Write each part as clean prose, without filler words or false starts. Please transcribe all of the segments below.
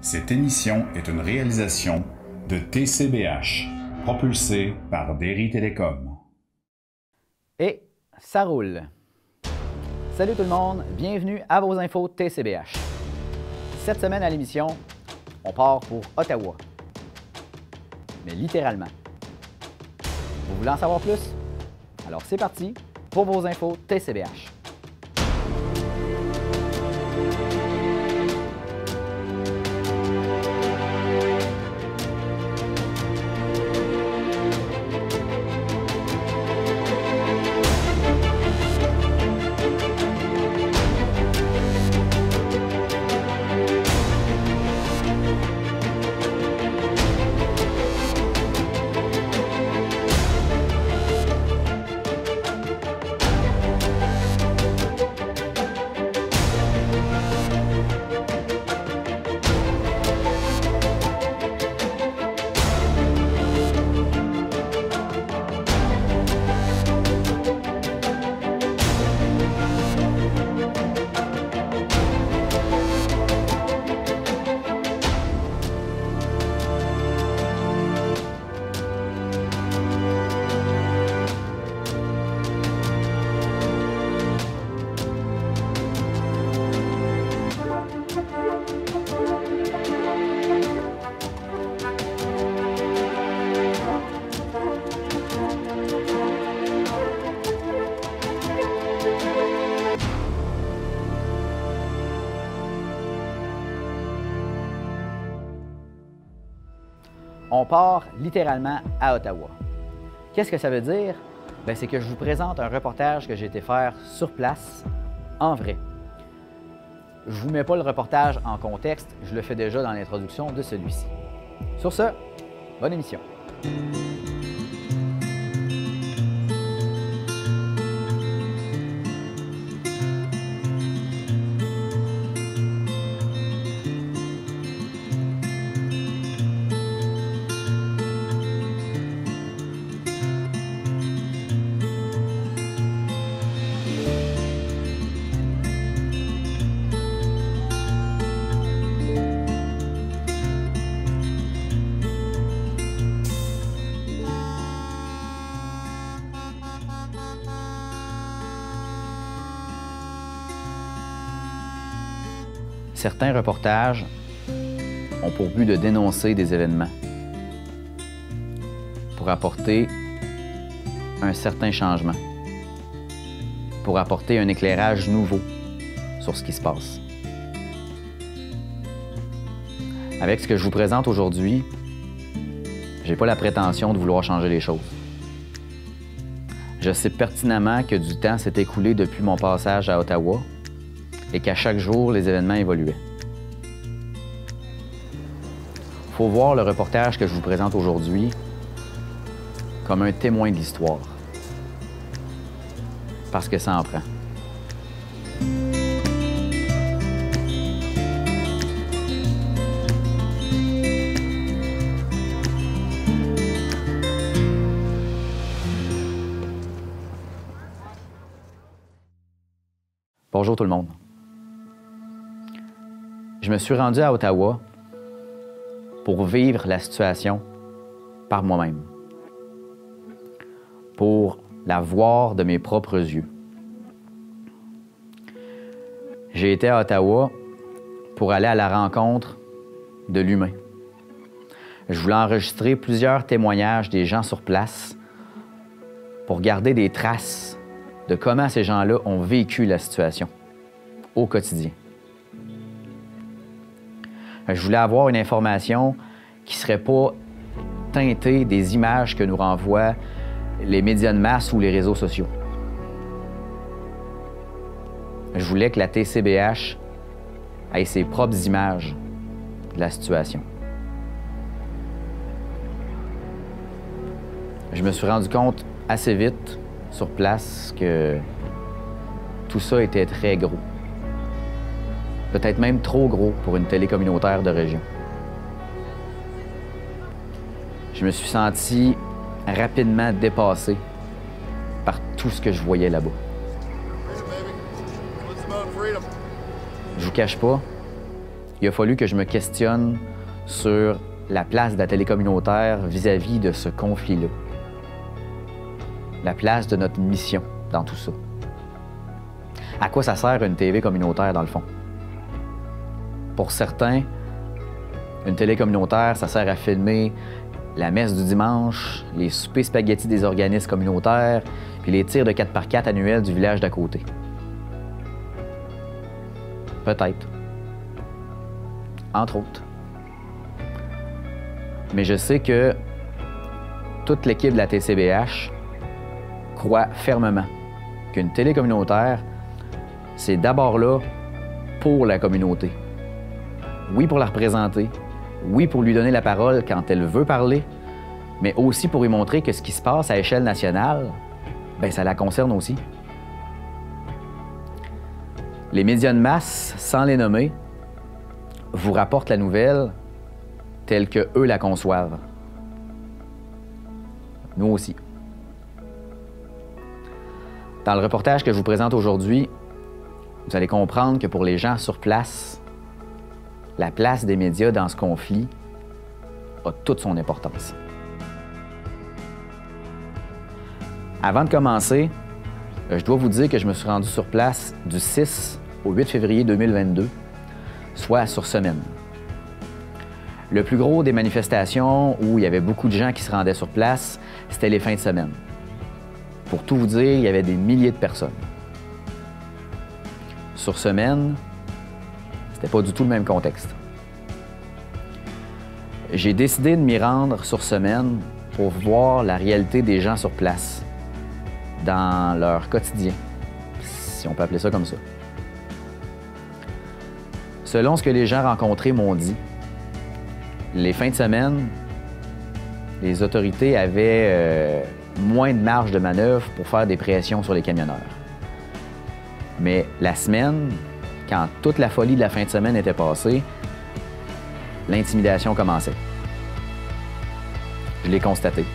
Cette émission est une réalisation de TCBH, propulsée par Derry Télécom. Et ça roule! Salut tout le monde, bienvenue à vos infos TCBH. Cette semaine à l'émission, on part pour Ottawa. Mais littéralement. Vous voulez en savoir plus? Alors c'est parti pour vos infos TCBH. On part littéralement à Ottawa. Qu'est-ce que ça veut dire? C'est que je vous présente un reportage que j'ai été faire sur place, en vrai. Je ne vous mets pas le reportage en contexte, je le fais déjà dans l'introduction de celui-ci. Sur ce, bonne émission. Certains reportages ont pour but de dénoncer des événements, pour apporter un certain changement, pour apporter un éclairage nouveau sur ce qui se passe. Avec ce que je vous présente aujourd'hui, je n'ai pas la prétention de vouloir changer les choses. Je sais pertinemment que du temps s'est écoulé depuis mon passage à Ottawa et qu'à chaque jour, les événements évoluaient. Il faut voir le reportage que je vous présente aujourd'hui comme un témoin de l'histoire. Parce que ça en prend. Bonjour tout le monde. Je me suis rendu à Ottawa pour vivre la situation par moi-même, pour la voir de mes propres yeux. J'ai été à Ottawa pour aller à la rencontre de l'humain. Je voulais enregistrer plusieurs témoignages des gens sur place pour garder des traces de comment ces gens-là ont vécu la situation au quotidien. Je voulais avoir une information qui ne serait pas teintée des images que nous renvoient les médias de masse ou les réseaux sociaux. Je voulais que la TCBH ait ses propres images de la situation. Je me suis rendu compte assez vite sur place que tout ça était très gros. Peut-être même trop gros pour une télé communautaire de région. Je me suis senti rapidement dépassé par tout ce que je voyais là-bas. Je vous cache pas, il a fallu que je me questionne sur la place de la télé communautaire vis-à-vis de ce conflit-là. La place de notre mission dans tout ça. À quoi ça sert une TV communautaire, dans le fond? Pour certains, une télé communautaire, ça sert à filmer la messe du dimanche, les soupers spaghettis des organismes communautaires, puis les tirs de 4x4 annuels du village d'à côté. Peut-être. Entre autres. Mais je sais que toute l'équipe de la TCBH croit fermement qu'une télé communautaire, c'est d'abord là pour la communauté. Oui, pour la représenter. Oui, pour lui donner la parole quand elle veut parler, mais aussi pour lui montrer que ce qui se passe à échelle nationale, bien, ça la concerne aussi. Les médias de masse, sans les nommer, vous rapportent la nouvelle telle que eux la conçoivent. Nous aussi. Dans le reportage que je vous présente aujourd'hui, vous allez comprendre que pour les gens sur place, la place des médias dans ce conflit a toute son importance. Avant de commencer, je dois vous dire que je me suis rendu sur place du 6 au 8 février 2022, soit sur semaine. Le plus gros des manifestations où il y avait beaucoup de gens qui se rendaient sur place, c'était les fins de semaine. Pour tout vous dire, il y avait des milliers de personnes. Sur semaine, c'était pas du tout le même contexte. J'ai décidé de m'y rendre sur semaine pour voir la réalité des gens sur place, dans leur quotidien, si on peut appeler ça comme ça. Selon ce que les gens rencontrés m'ont dit, les fins de semaine, les autorités avaient moins de marge de manœuvre pour faire des pressions sur les camionneurs. Mais la semaine, quand toute la folie de la fin de semaine était passée, l'intimidation commençait. Je l'ai constaté.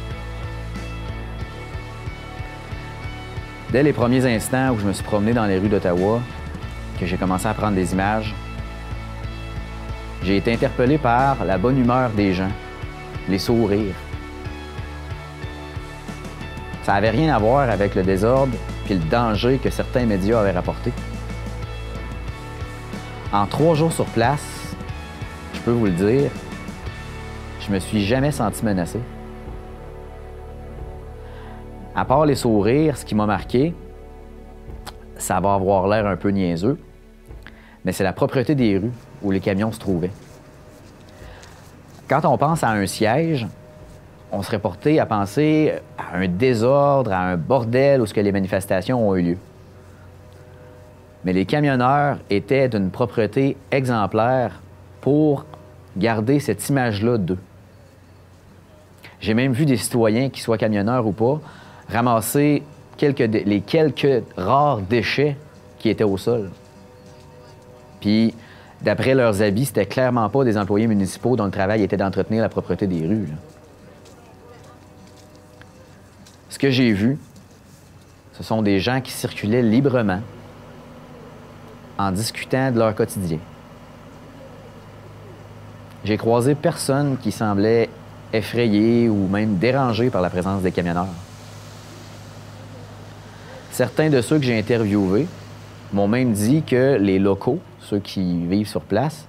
Dès les premiers instants où je me suis promené dans les rues d'Ottawa, que j'ai commencé à prendre des images, j'ai été interpellé par la bonne humeur des gens, les sourires. Ça n'avait rien à voir avec le désordre puis le danger que certains médias avaient rapporté. En 3 jours sur place, je peux vous le dire, je me suis jamais senti menacé. À part les sourires, ce qui m'a marqué, ça va avoir l'air un peu niaiseux, mais c'est la propreté des rues où les camions se trouvaient. Quand on pense à un siège, on serait porté à penser à un désordre, à un bordel où ce que les manifestations ont eu lieu. Mais les camionneurs étaient d'une propreté exemplaire pour garder cette image-là d'eux. J'ai même vu des citoyens, qui soient camionneurs ou pas, ramasser les quelques rares déchets qui étaient au sol. Puis, d'après leurs habits, c'était clairement pas des employés municipaux dont le travail était d'entretenir la propreté des rues, là. Ce que j'ai vu, ce sont des gens qui circulaient librement en discutant de leur quotidien. J'ai croisé personne qui semblait effrayé ou même dérangé par la présence des camionneurs. Certains de ceux que j'ai interviewés m'ont même dit que les locaux, ceux qui vivent sur place,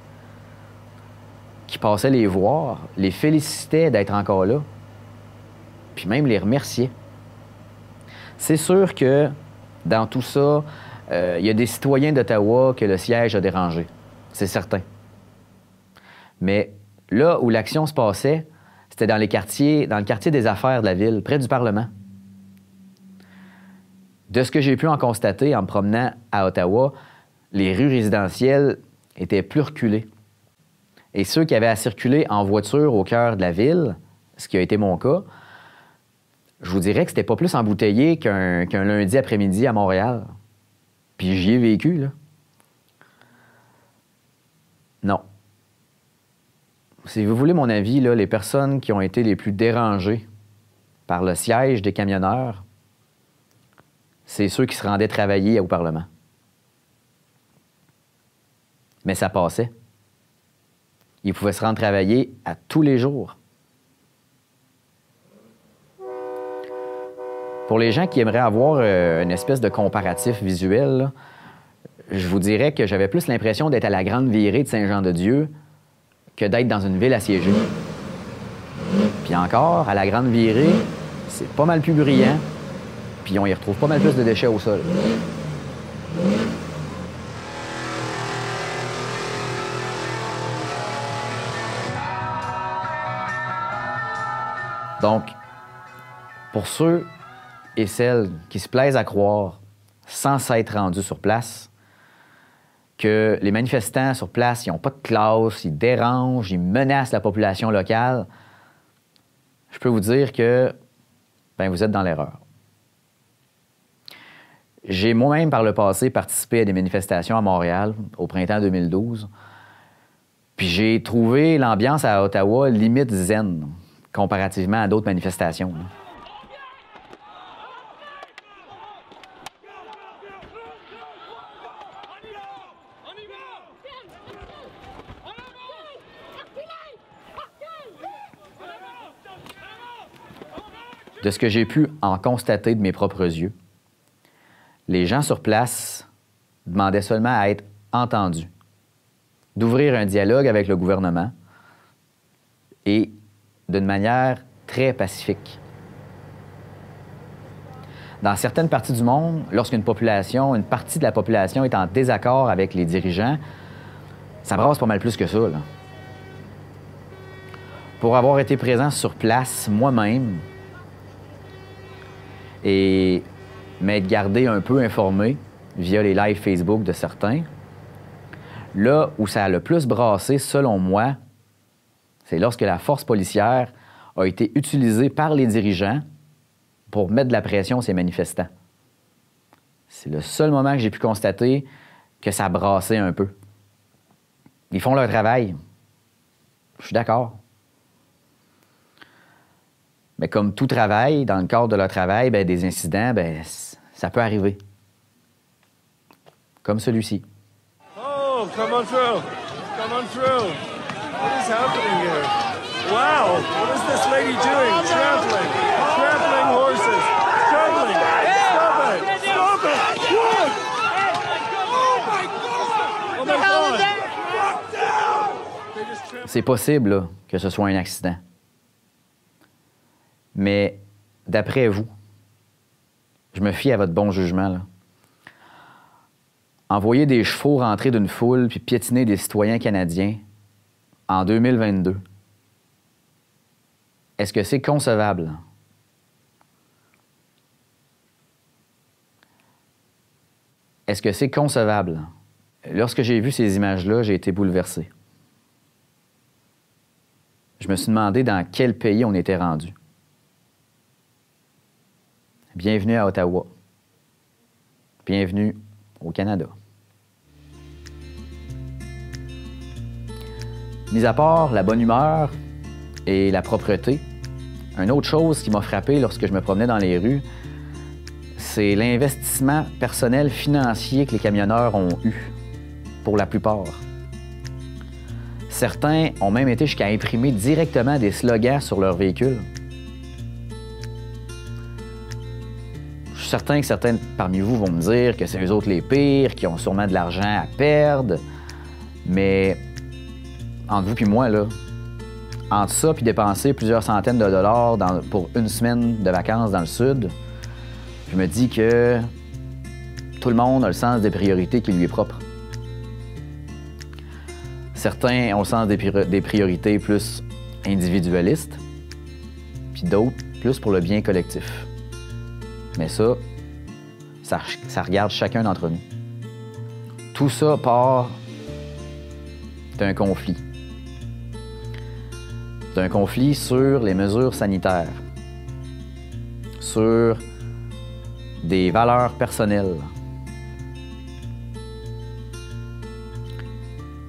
qui passaient les voir, les félicitaient d'être encore là, puis même les remerciaient. C'est sûr que dans tout ça, il y a des citoyens d'Ottawa que le siège a dérangé. C'est certain. Mais là où l'action se passait, c'était dans le quartier des affaires de la ville, près du Parlement. De ce que j'ai pu en constater en me promenant à Ottawa, les rues résidentielles étaient plus reculées. Et ceux qui avaient à circuler en voiture au cœur de la ville, ce qui a été mon cas, je vous dirais que c'était pas plus embouteillé qu'un lundi après-midi à Montréal. Puis j'y ai vécu, là. Non. Si vous voulez mon avis, là, les personnes qui ont été les plus dérangées par le siège des camionneurs, c'est ceux qui se rendaient travailler au Parlement. Mais ça passait. Ils pouvaient se rendre travailler à tous les jours. Pour les gens qui aimeraient avoir une espèce de comparatif visuel, là, je vous dirais que j'avais plus l'impression d'être à la Grande Virée de Saint-Jean-de-Dieu que d'être dans une ville assiégée. Puis encore, à la Grande Virée, c'est pas mal plus brillant, puis on y retrouve pas mal plus de déchets au sol. Donc, pour ceux et celles qui se plaisent à croire, sans s'être rendus sur place, que les manifestants sur place, ils n'ont pas de classe, ils dérangent, ils menacent la population locale, je peux vous dire que vous êtes dans l'erreur. J'ai moi-même, par le passé, participé à des manifestations à Montréal au printemps 2012, puis j'ai trouvé l'ambiance à Ottawa limite zen, comparativement à d'autres manifestations. De ce que j'ai pu en constater de mes propres yeux, les gens sur place demandaient seulement à être entendus, d'ouvrir un dialogue avec le gouvernement et d'une manière très pacifique. Dans certaines parties du monde, lorsqu'une partie de la population est en désaccord avec les dirigeants, ça brasse pas mal plus que ça, là. Pour avoir été présent sur place moi-même et m'être gardé un peu informé via les lives Facebook de certains, là où ça a le plus brassé, selon moi, c'est lorsque la force policière a été utilisée par les dirigeants pour mettre de la pression sur ces manifestants. C'est le seul moment que j'ai pu constater que ça brassait un peu. Ils font leur travail. Je suis d'accord. Mais comme tout travail, dans le cadre de leur travail, des incidents, ça peut arriver. Comme celui-ci. Oh, come on through. Come on through. What is happening here? Wow, what is this lady doing? Trampling. Trampling horses. Trampling. Stop it. Stop it. What? Oh my God. Oh my God. C'est possible là, que ce soit un accident. Mais d'après vous, je me fie à votre bon jugement, là. Envoyer des chevaux rentrer d'une foule puis piétiner des citoyens canadiens en 2022, est-ce que c'est concevable? Est-ce que c'est concevable? Lorsque j'ai vu ces images-là, j'ai été bouleversé. Je me suis demandé dans quel pays on était rendu. Bienvenue à Ottawa. Bienvenue au Canada. Mis à part la bonne humeur et la propreté, une autre chose qui m'a frappé lorsque je me promenais dans les rues, c'est l'investissement personnel financier que les camionneurs ont eu, pour la plupart. Certains ont même été jusqu'à imprimer directement des slogans sur leur véhicule. Je suis certain que certains parmi vous vont me dire que c'est eux autres les pires, qui ont sûrement de l'argent à perdre, mais entre vous et moi, là, entre ça puis dépenser plusieurs centaines de dollars pour une semaine de vacances dans le Sud, je me dis que tout le monde a le sens des priorités qui lui est propre. Certains ont le sens des priorités plus individualistes, puis d'autres plus pour le bien collectif. Mais ça regarde chacun d'entre nous. Tout ça part d'un conflit. D'un conflit sur les mesures sanitaires, sur des valeurs personnelles.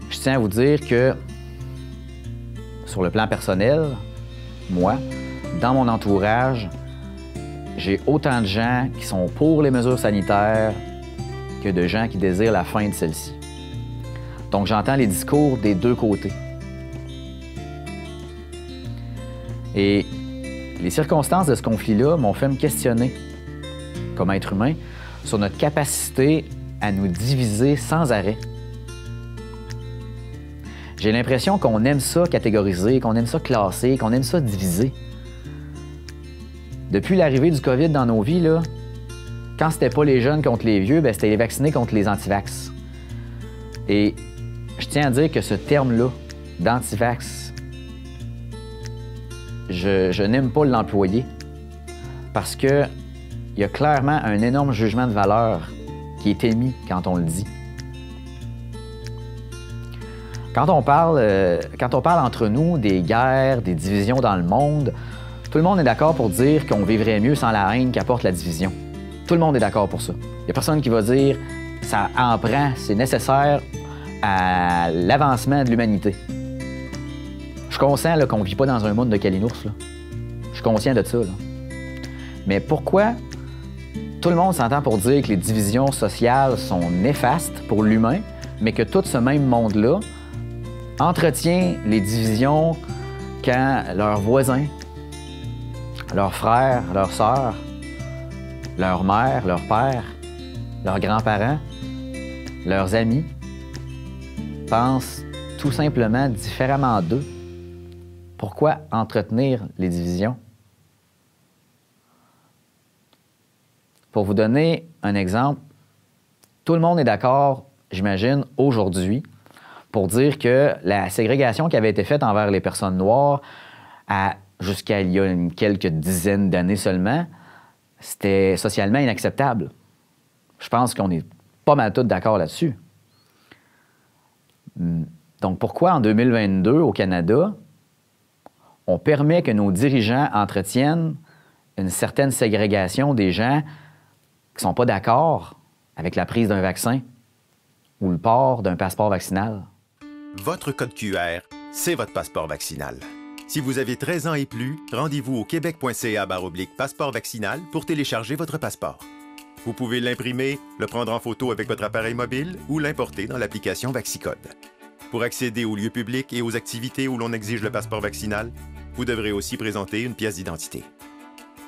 Je tiens à vous dire que, sur le plan personnel, moi, dans mon entourage, j'ai autant de gens qui sont pour les mesures sanitaires que de gens qui désirent la fin de celles-ci. Donc, j'entends les discours des deux côtés. Et les circonstances de ce conflit-là m'ont fait me questionner, comme être humain, sur notre capacité à nous diviser sans arrêt. J'ai l'impression qu'on aime ça catégoriser, qu'on aime ça classer, qu'on aime ça diviser. Depuis l'arrivée du COVID dans nos vies, là, quand c'était pas les jeunes contre les vieux, c'était les vaccinés contre les antivax. Et je tiens à dire que ce terme-là, d'antivax, je n'aime pas l'employer parce qu'il y a clairement un énorme jugement de valeur qui est émis quand on le dit. Quand on parle entre nous des guerres, des divisions dans le monde, tout le monde est d'accord pour dire qu'on vivrait mieux sans la haine qu'apporte la division. Tout le monde est d'accord pour ça. Il n'y a personne qui va dire « ça en prend, c'est nécessaire à l'avancement de l'humanité ». Je suis conscient qu'on ne vit pas dans un monde de calinours. Là. Je suis conscient de ça. Là. Mais pourquoi tout le monde s'entend pour dire que les divisions sociales sont néfastes pour l'humain, mais que tout ce même monde-là entretient les divisions quand leurs voisins, leurs frères, leurs sœurs, leur mère, leur père, leurs grands-parents, leurs amis pensent tout simplement différemment d'eux? Pourquoi entretenir les divisions? Pour vous donner un exemple, tout le monde est d'accord, j'imagine, aujourd'hui, pour dire que la ségrégation qui avait été faite envers les personnes noires jusqu'à il y a quelques dizaines d'années seulement, c'était socialement inacceptable. Je pense qu'on est pas mal tous d'accord là-dessus. Donc pourquoi en 2022, au Canada, on permet que nos dirigeants entretiennent une certaine ségrégation des gens qui ne sont pas d'accord avec la prise d'un vaccin ou le port d'un passeport vaccinal? Votre code QR, c'est votre passeport vaccinal. Si vous avez 13 ans et plus, rendez-vous au québec.ca/passeport vaccinal pour télécharger votre passeport. Vous pouvez l'imprimer, le prendre en photo avec votre appareil mobile ou l'importer dans l'application VaxiCode. Pour accéder aux lieux publics et aux activités où l'on exige le passeport vaccinal, vous devrez aussi présenter une pièce d'identité.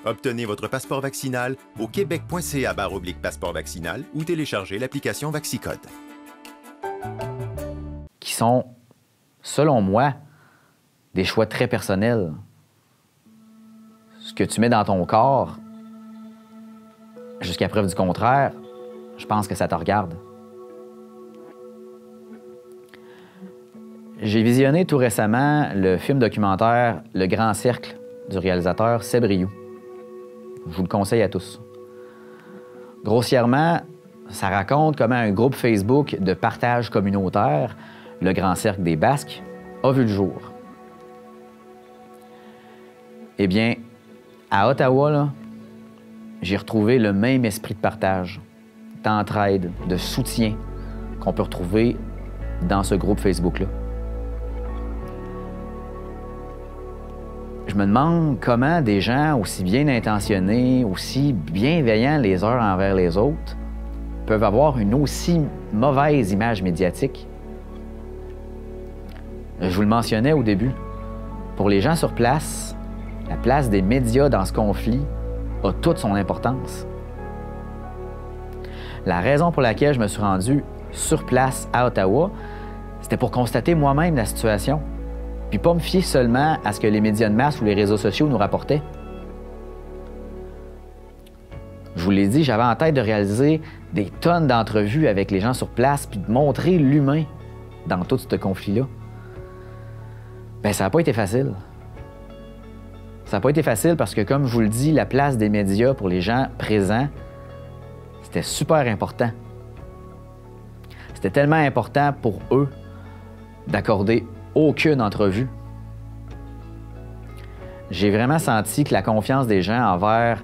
Obtenez votre passeport vaccinal au québec.ca/passeport vaccinal ou téléchargez l'application VaxiCode. Qui sont, selon moi, des choix très personnels. Ce que tu mets dans ton corps, jusqu'à preuve du contraire, je pense que ça te regarde. J'ai visionné tout récemment le film documentaire Le Grand Cercle du réalisateur Seb Rioux. Je vous le conseille à tous. Grossièrement, ça raconte comment un groupe Facebook de partage communautaire, Le Grand Cercle des Basques, a vu le jour. Eh bien, à Ottawa, là, j'ai retrouvé le même esprit de partage, d'entraide, de soutien qu'on peut retrouver dans ce groupe Facebook-là. Je me demande comment des gens aussi bien intentionnés, aussi bienveillants les uns envers les autres, peuvent avoir une aussi mauvaise image médiatique. Je vous le mentionnais au début. Pour les gens sur place, la place des médias dans ce conflit a toute son importance. La raison pour laquelle je me suis rendu sur place à Ottawa, c'était pour constater moi-même la situation, puis pas me fier seulement à ce que les médias de masse ou les réseaux sociaux nous rapportaient. Je vous l'ai dit, j'avais en tête de réaliser des tonnes d'entrevues avec les gens sur place puis de montrer l'humain dans tout ce conflit-là. Bien, ça n'a pas été facile. Ça n'a pas été facile parce que, comme je vous le dis, la place des médias pour les gens présents, c'était super important. C'était tellement important pour eux d'accorder aucune entrevue. J'ai vraiment senti que la confiance des gens envers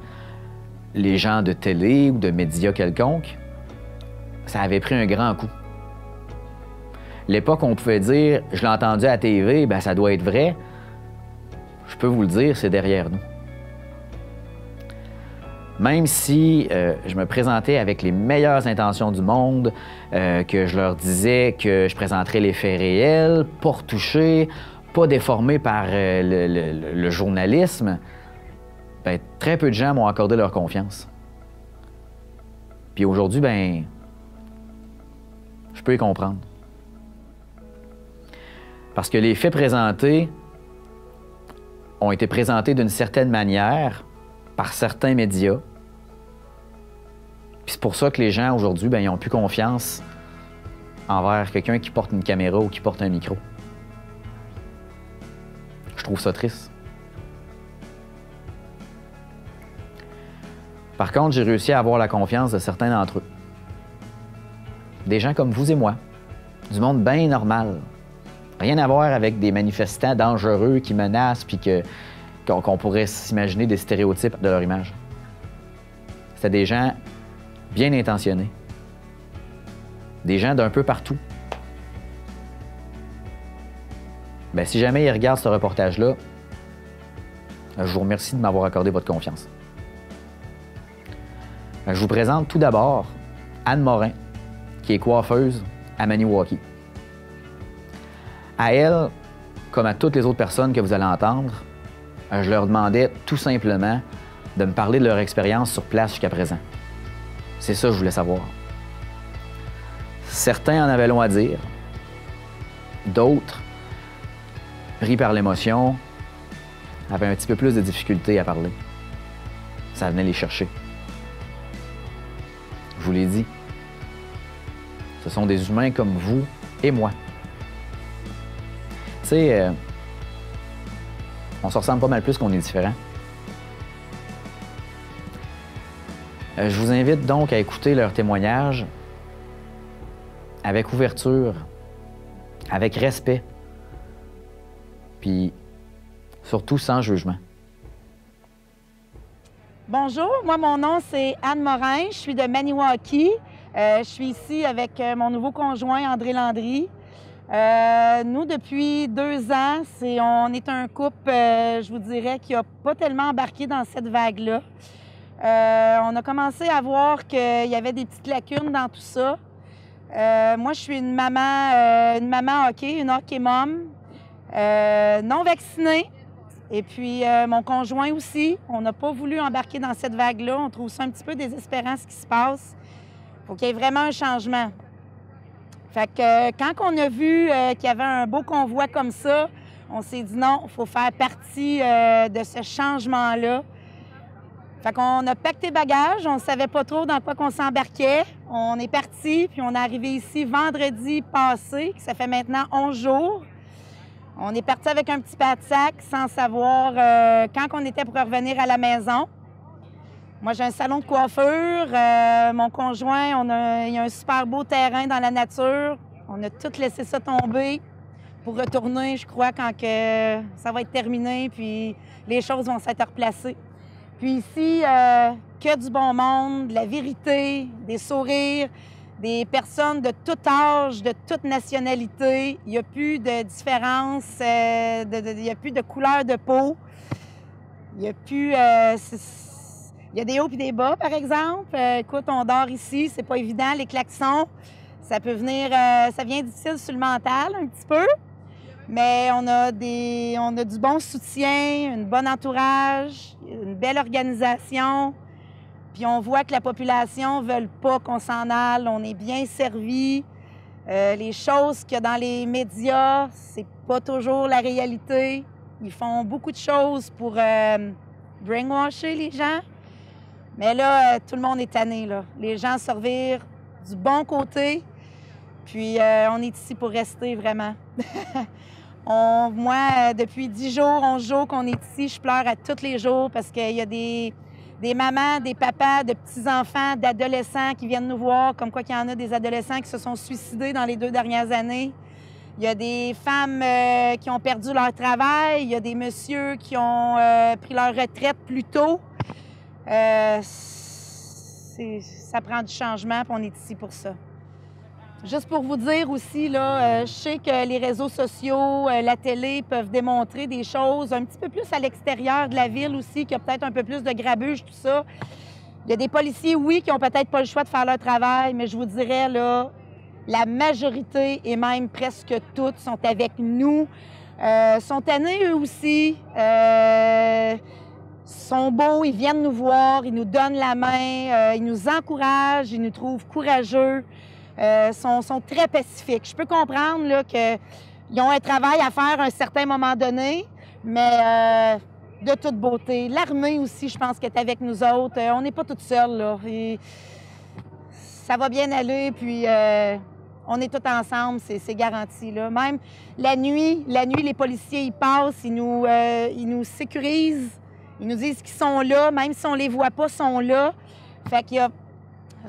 les gens de télé ou de médias quelconques, ça avait pris un grand coup. L'époque où on pouvait dire « je l'ai entendu à la TV, ben ça doit être vrai », je peux vous le dire, c'est derrière nous. Même si je me présentais avec les meilleures intentions du monde, que je leur disais que je présenterais les faits réels, pas retouchés, pas déformé par le journalisme, ben, très peu de gens m'ont accordé leur confiance. Puis aujourd'hui, ben, je peux y comprendre. Parce que les faits présentés ont été présentés d'une certaine manière par certains médias. Puis c'est pour ça que les gens aujourd'hui, ben, ils n'ont plus confiance envers quelqu'un qui porte une caméra ou qui porte un micro. Je trouve ça triste. Par contre, j'ai réussi à avoir la confiance de certains d'entre eux. Des gens comme vous et moi, du monde bien normal. Rien à voir avec des manifestants dangereux qui menacent puis qu'on pourrait s'imaginer des stéréotypes de leur image. C'était des gens bien intentionnés. Des gens d'un peu partout. Bien, si jamais ils regardent ce reportage-là, je vous remercie de m'avoir accordé votre confiance. Je vous présente tout d'abord Anne Morin, qui est coiffeuse à Maniwaki. À elle, comme à toutes les autres personnes que vous allez entendre, je leur demandais tout simplement de me parler de leur expérience sur place jusqu'à présent. C'est ça que je voulais savoir. Certains en avaient long à dire, d'autres, pris par l'émotion, avaient un petit peu plus de difficulté à parler. Ça venait les chercher. Je vous l'ai dit, ce sont des humains comme vous et moi. Tu sais, on se ressemble pas mal plus qu'on est différents. Je vous invite donc à écouter leurs témoignages avec ouverture, avec respect, puis surtout sans jugement. Bonjour, moi mon nom c'est Anne Morin, je suis de Maniwaki. Je suis ici avec mon nouveau conjoint André Landry. Nous, depuis 2 ans, on est un couple, je vous dirais, qui n'a pas tellement embarqué dans cette vague-là. On a commencé à voir qu'il y avait des petites lacunes dans tout ça. Moi, je suis une maman hockey, une hockey mom, non vaccinée. Et puis, mon conjoint aussi, on n'a pas voulu embarquer dans cette vague-là. On trouve ça un petit peu désespérant, ce qui se passe. Il faut qu'il y ait vraiment un changement. Fait que quand on a vu qu'il y avait un beau convoi comme ça, on s'est dit non, il faut faire partie de ce changement-là. Fait qu'on a pacté bagages, on ne savait pas trop dans quoi qu'on s'embarquait. On est parti, puis on est arrivé ici vendredi passé, ça fait maintenant 11 jours. On est parti avec un petit pack-sac sans savoir quand on était pour revenir à la maison. Moi, j'ai un salon de coiffure. Mon conjoint, il y a un super beau terrain dans la nature. On a tout laissé ça tomber pour retourner, je crois, quand ça va être terminé, puis les choses vont s'être replacées. Puis ici, que du bon monde, de la vérité, des sourires, des personnes de tout âge, de toute nationalité. Il n'y a plus de différence, il n'y a plus de couleur de peau. Il n'y a plus... il y a des hauts et des bas, par exemple. Écoute, on dort ici, c'est pas évident, les klaxons. Ça peut venir... ça vient difficile sur le mental, un petit peu. Mais on a du bon soutien, un bon entourage, une belle organisation. Puis on voit que la population ne veut pas qu'on s'en aille. On est bien servi. Les choses qu'il y a dans les médias, c'est pas toujours la réalité. Ils font beaucoup de choses pour brainwasher les gens. Mais là, tout le monde est tanné, là. Les gens se revirent du bon côté. Puis on est ici pour rester, vraiment. Moi, depuis 10 jours, 11 jours qu'on est ici, je pleure à tous les jours parce qu'il y a des mamans, des papas, de petits-enfants, d'adolescents qui viennent nous voir, comme quoi qu'il y en a des adolescents qui se sont suicidés dans les 2 dernières années. Il y a des femmes qui ont perdu leur travail. Il y a des messieurs qui ont pris leur retraite plus tôt. Ça prend du changement, puis on est ici pour ça. Juste pour vous dire aussi, là, je sais que les réseaux sociaux, la télé peuvent démontrer des choses un petit peu plus à l'extérieur de la ville aussi, qu'il y a peut-être un peu plus de grabuge, tout ça. Il y a des policiers, oui, qui n'ont peut-être pas le choix de faire leur travail, mais je vous dirais, là, la majorité et même presque toutes sont avec nous. Sont tannés eux aussi. Sont beaux, ils viennent nous voir, ils nous donnent la main, ils nous encouragent, ils nous trouvent courageux, sont très pacifiques. Je peux comprendre là, qu'ils ont un travail à faire à un certain moment donné, mais de toute beauté. L'armée aussi, je pense, qu'elle est avec nous autres. On n'est pas toutes seules, là. Et ça va bien aller, puis on est tous ensemble, c'est garanti, là. Même la nuit, les policiers, ils passent, ils nous sécurisent. Ils nous disent qu'ils sont là, même si on les voit pas, ils sont là. Fait qu'il y a...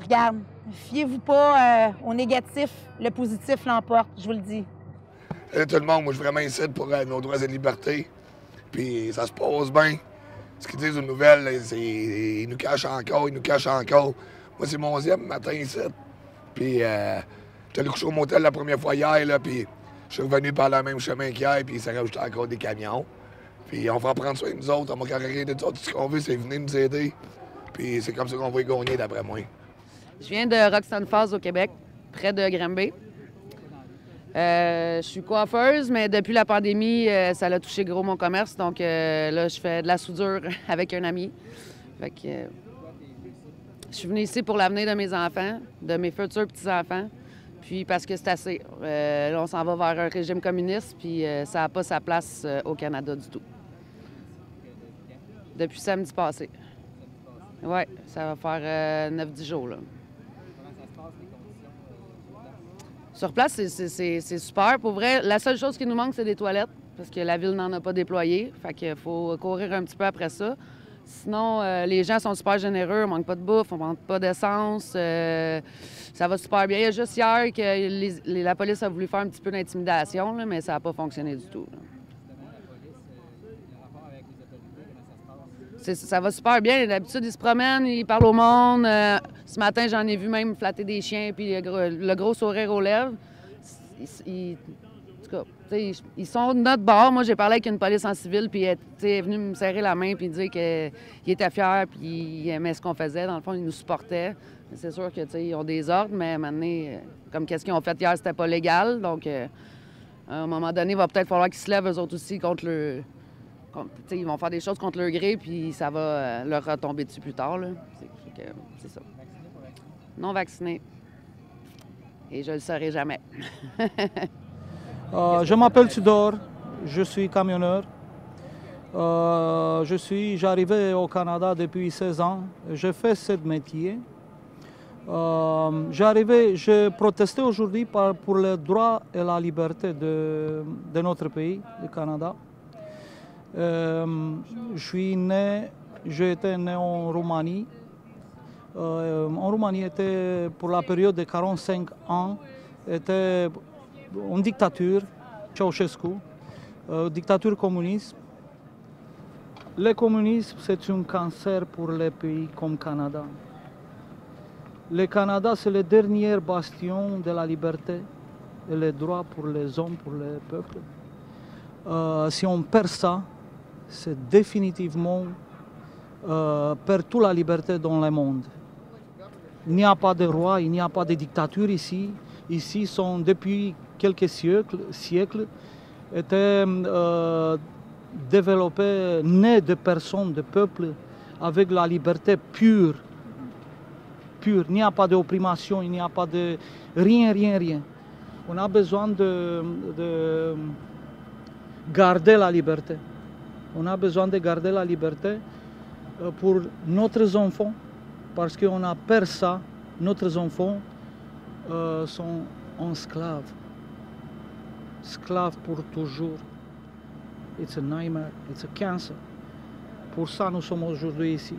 Regarde, fiez-vous pas au négatif, le positif l'emporte, je vous le dis. Salut tout le monde, moi je suis vraiment ici pour nos droits et libertés. Puis ça se passe bien. Ce qu'ils disent aux nouvelles, c'est ils nous cachent encore, ils nous cachent encore. Moi c'est mon 11e matin ici. Puis j'étais allé coucher au motel la première fois hier, là, puis je suis revenu par le même chemin qu'hier, puis ça rajoutait encore des camions. Puis on va prendre soin de nous autres, on va carrer de tout. Tout ce qu'on veut, c'est venir nous aider. Puis c'est comme ça qu'on va y gagner, d'après moi. Je viens de Roxton Falls, au Québec, près de Granby. Je suis coiffeuse, mais depuis la pandémie, ça a touché gros mon commerce. Donc là, je fais de la soudure avec un ami. Fait que, je suis venue ici pour l'avenir de mes enfants, de mes futurs petits-enfants. Puis parce que c'est assez. Là, on s'en va vers un régime communiste, puis ça n'a pas sa place au Canada du tout. Depuis samedi passé. Oui, ça va faire 9-10 jours, là. Sur place, c'est super. Pour vrai, la seule chose qui nous manque, c'est des toilettes, parce que la ville n'en a pas déployé. Fait qu'il faut courir un petit peu après ça. Sinon, les gens sont super généreux, on manque pas de bouffe, on manque pas d'essence. Ça va super bien. Il y a juste hier que la police a voulu faire un petit peu d'intimidation, mais ça n'a pas fonctionné du tout, là. Ça va super bien. D'habitude, ils se promènent, ils parlent au monde. Ce matin, j'en ai vu même flatter des chiens, puis le gros sourire aux lèvres. En tout cas, ils sont de notre bord. Moi, j'ai parlé avec une police en civil, puis elle est venue me serrer la main puis dire qu'il était fier, puis il aimait ce qu'on faisait. Dans le fond, ils nous supportaient. C'est sûr qu'ils ont des ordres, mais maintenant, comme qu'est-ce qu'ils ont fait hier, c'était pas légal. Donc, à un moment donné, il va peut-être falloir qu'ils se lèvent eux autres aussi contre le... Ils vont faire des choses contre leur gré, puis ça va leur retomber dessus plus tard, là. C'est ça. Non vacciné. Et je le serai jamais. Je m'appelle Tudor, je suis camionneur. J'arrivais au Canada depuis 16 ans. Je fais ce métier. Je protestais aujourd'hui pour les droits et la liberté de notre pays, le Canada. J'ai été né en Roumanie. En Roumanie, pour la période de 45 ans, était une dictature, Ceausescu, dictature communiste. Le communisme, c'est un cancer pour les pays comme Canada. Le Canada, c'est le dernier bastion de la liberté et les droits pour les hommes, pour les peuples. Si on perd ça, c'est définitivement perdre toute la liberté dans le monde. Il n'y a pas de roi, il n'y a pas de dictature ici. Ici, sont depuis quelques siècles étaient développés, nés de personnes, de peuples, avec la liberté pure. Il n'y a pas d'opprimation, il n'y a pas de rien. On a besoin de garder la liberté. On a besoin de garder la liberté pour nos enfants, parce qu'on a peur ça, nos enfants sont esclaves pour toujours. It's a nightmare, it's a cancer. Pour ça, nous sommes aujourd'hui ici.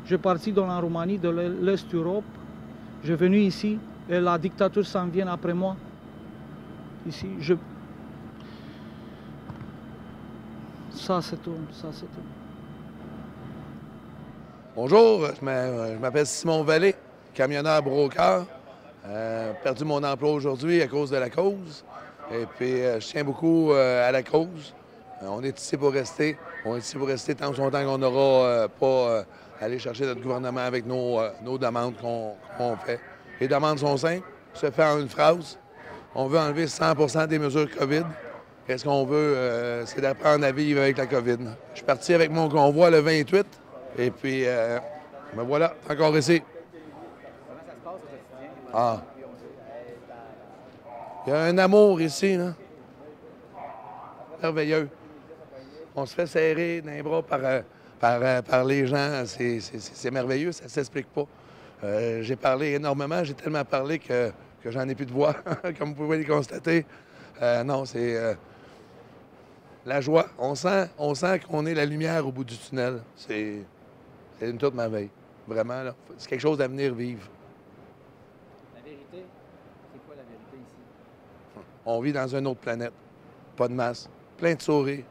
Je suis parti dans la Roumanie, de l'Est Europe. Je suis venu ici et la dictature s'en vient après moi. Ici, Ça, c'est tout. Bonjour, je m'appelle Simon Vallée, camionneur broker. Perdu mon emploi aujourd'hui à cause de la cause. Et puis, je tiens beaucoup à la cause. On est ici pour rester. On est ici pour rester tant longtemps qu'on n'aura pas aller chercher notre gouvernement avec nos demandes qu'on fait. Les demandes sont simples, se fait en une phrase. On veut enlever 100 des mesures COVID Qu'est-ce qu'on veut, c'est d'apprendre à vivre avec la COVID. Je suis parti avec mon convoi le 28, et puis, me voilà, encore ici. Comment ça se passe au quotidien? Ah. Il y a un amour ici, là. Merveilleux. On se fait serrer dans les bras par les gens. C'est merveilleux, ça ne s'explique pas. J'ai parlé énormément, j'ai tellement parlé que j'en ai plus de voix, comme vous pouvez le constater. Non, c'est la joie. On sent qu'on est la lumière au bout du tunnel. C'est une toute merveille. Vraiment, là. C'est quelque chose à venir vivre. La vérité, c'est quoi la vérité ici? On vit dans une autre planète. Pas de masse. Plein de sourires.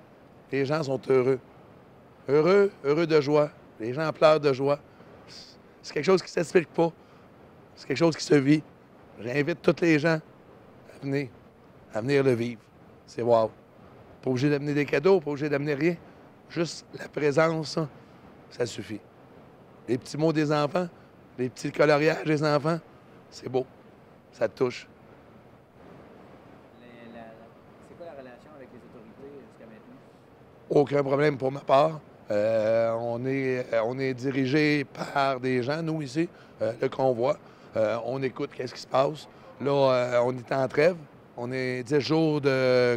Les gens sont heureux. Heureux de joie. Les gens pleurent de joie. C'est quelque chose qui ne s'explique pas. C'est quelque chose qui se vit. J'invite tous les gens à venir le vivre. C'est wow. Pas obligé d'amener des cadeaux, pas obligé d'amener rien. Juste la présence, ça suffit. Les petits mots des enfants, les petits coloriages des enfants, c'est beau. Ça te touche. C'est quoi la relation avec les autorités jusqu'à maintenant? Aucun problème pour ma part. On est dirigé par des gens, nous ici, le convoi. On écoute qu'est-ce qui se passe. Là, on est en trêve. On est 10 jours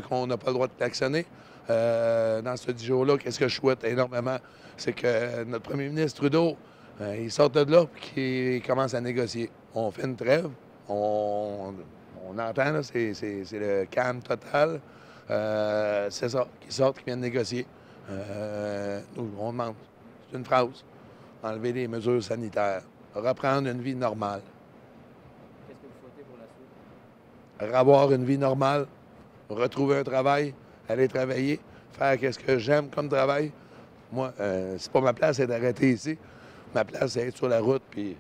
qu'on n'a pas le droit de klaxonner. Dans ce 10 jours-là, qu'est-ce que je souhaite énormément? C'est que notre premier ministre Trudeau, il sorte de là et qu'il commence à négocier. On fait une trêve. On entend, là, c'est le calme total. C'est ça, qu'ils sortent, qu'ils viennent négocier. Nous, on demande. C'est une phrase. Enlever les mesures sanitaires. Reprendre une vie normale. Qu'est-ce que vous souhaitez pour la suite? Avoir une vie normale. Retrouver un travail. Aller travailler. Faire ce que j'aime comme travail. Moi, c'est pas ma place, c'est d'arrêter ici. Ma place, c'est d'être sur la route, puis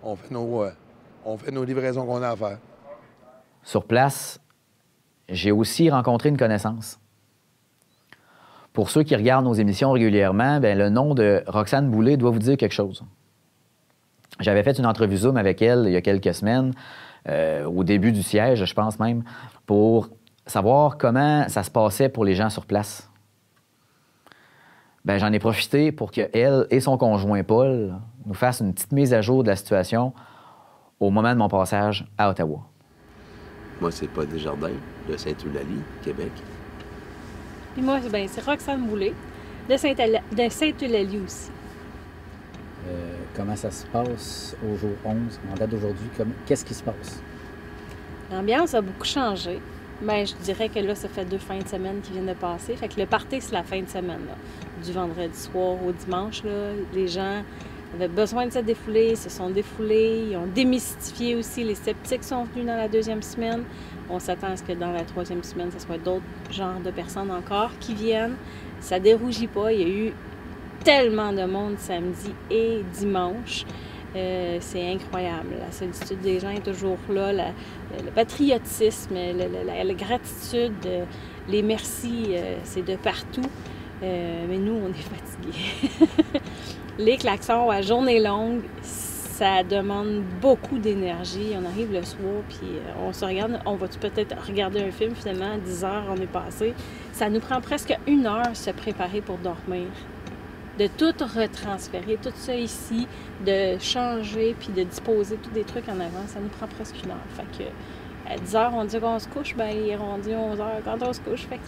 on fait nos livraisons qu'on a à faire. Sur place, j'ai aussi rencontré une connaissance. Pour ceux qui regardent nos émissions régulièrement, bien, le nom de Roxane Boulay doit vous dire quelque chose. J'avais fait une entrevue Zoom avec elle il y a quelques semaines, au début du siège, je pense même, pour savoir comment ça se passait pour les gens sur place. Bien, j'en ai profité pour qu'elle et son conjoint Paul nous fassent une petite mise à jour de la situation au moment de mon passage à Ottawa. Moi, c'est Paul Desjardins, de Sainte-Eulalie, Québec. Puis moi, c'est Roxane Boulay, de Sainte-Eulalie aussi. Comment ça se passe au jour 11, en date d'aujourd'hui? Qu'est-ce qui se passe? L'ambiance a beaucoup changé. Bien, je dirais que là, ça fait 2 fins de semaine qui viennent de passer. Fait que le party, c'est la fin de semaine, là. Du vendredi soir au dimanche, là. Les gens avaient besoin de se défouler, ils se sont défoulés. Ils ont démystifié aussi. Les sceptiques sont venus dans la 2e semaine. On s'attend à ce que dans la 3e semaine, ce soit d'autres genres de personnes encore qui viennent. Ça dérougit pas. Il y a eu tellement de monde samedi et dimanche. C'est incroyable. La solitude des gens est toujours là. Le patriotisme, la gratitude, les merci, c'est de partout. Mais nous, on est fatigués. Les klaxons à journée longue, ça demande beaucoup d'énergie. On arrive le soir, puis on se regarde. On va peut-être regarder un film, finalement, à 10 heures, on est passé. Ça nous prend presque 1 heure se préparer pour dormir. De tout retransférer, tout ça ici, de changer puis de disposer tous des trucs en avant, ça nous prend presque 1 heure. Fait que à 10 heures, on dit qu'on se couche, bien, il est rendu 11 heures quand on se couche, fait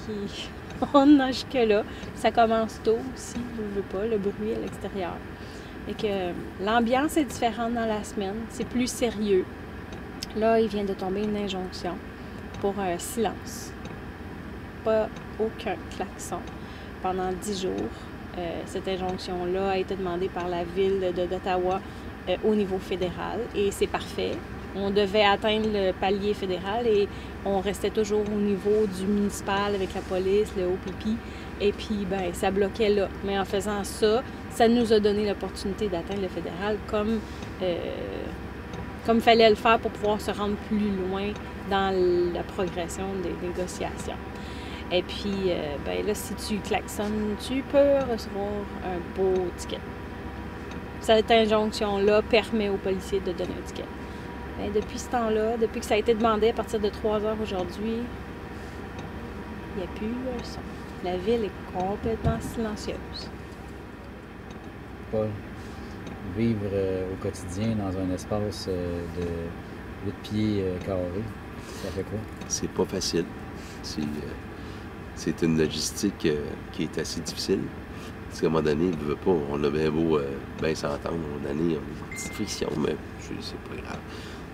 qu'on nage jusque-là. Ça commence tôt aussi, je veux pas, le bruit à l'extérieur. Fait que l'ambiance est différente dans la semaine, c'est plus sérieux. Là, il vient de tomber une injonction pour un silence. Pas aucun klaxon pendant 10 jours. Cette injonction-là a été demandée par la Ville d'Ottawa au niveau fédéral et c'est parfait. On devait atteindre le palier fédéral et on restait toujours au niveau du municipal avec la police, le OPP, et puis ben ça bloquait là. Mais en faisant ça, ça nous a donné l'opportunité d'atteindre le fédéral comme fallait le faire pour pouvoir se rendre plus loin dans la progression des négociations. Et puis, ben là, si tu klaxonnes, tu peux recevoir un beau ticket. Cette injonction-là permet aux policiers de donner un ticket. Bien, depuis ce temps-là, depuis que ça a été demandé à partir de 3 heures aujourd'hui, Il n'y a plus un son. La ville est complètement silencieuse. Paul, vivre au quotidien dans un espace de 8 pieds carrés, ça fait quoi? C'est pas facile. C'est une logistique qui est assez difficile. Parce qu'à un moment donné, on a bien beau bien s'entendre. À un moment donné, on a une petite friction, mais c'est pas grave.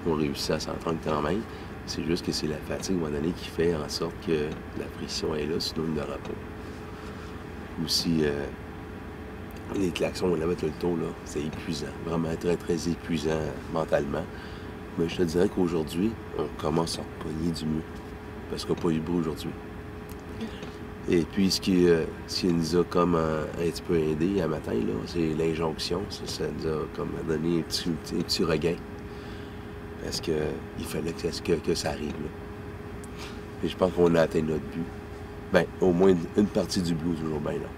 On réussit à s'entendre quand même. C'est juste que c'est la fatigue, à un moment donné, qui fait en sorte que la friction est là, sinon il n'y aura pas. Aussi, les klaxons, on avait tout le tour, là, c'est épuisant. Vraiment très, très épuisant mentalement. Mais je te dirais qu'aujourd'hui, on commence à repogner du mieux. Parce qu'on n'a pas eu de bruit aujourd'hui. Et puis, ce qui nous a comme un petit peu aidé à matin, là, c'est l'injonction. Ça nous a comme donné un petit regain. Parce qu'il fallait que ça arrive, là. Et je pense qu'on a atteint notre but. Bien, au moins une partie du but est toujours bien là.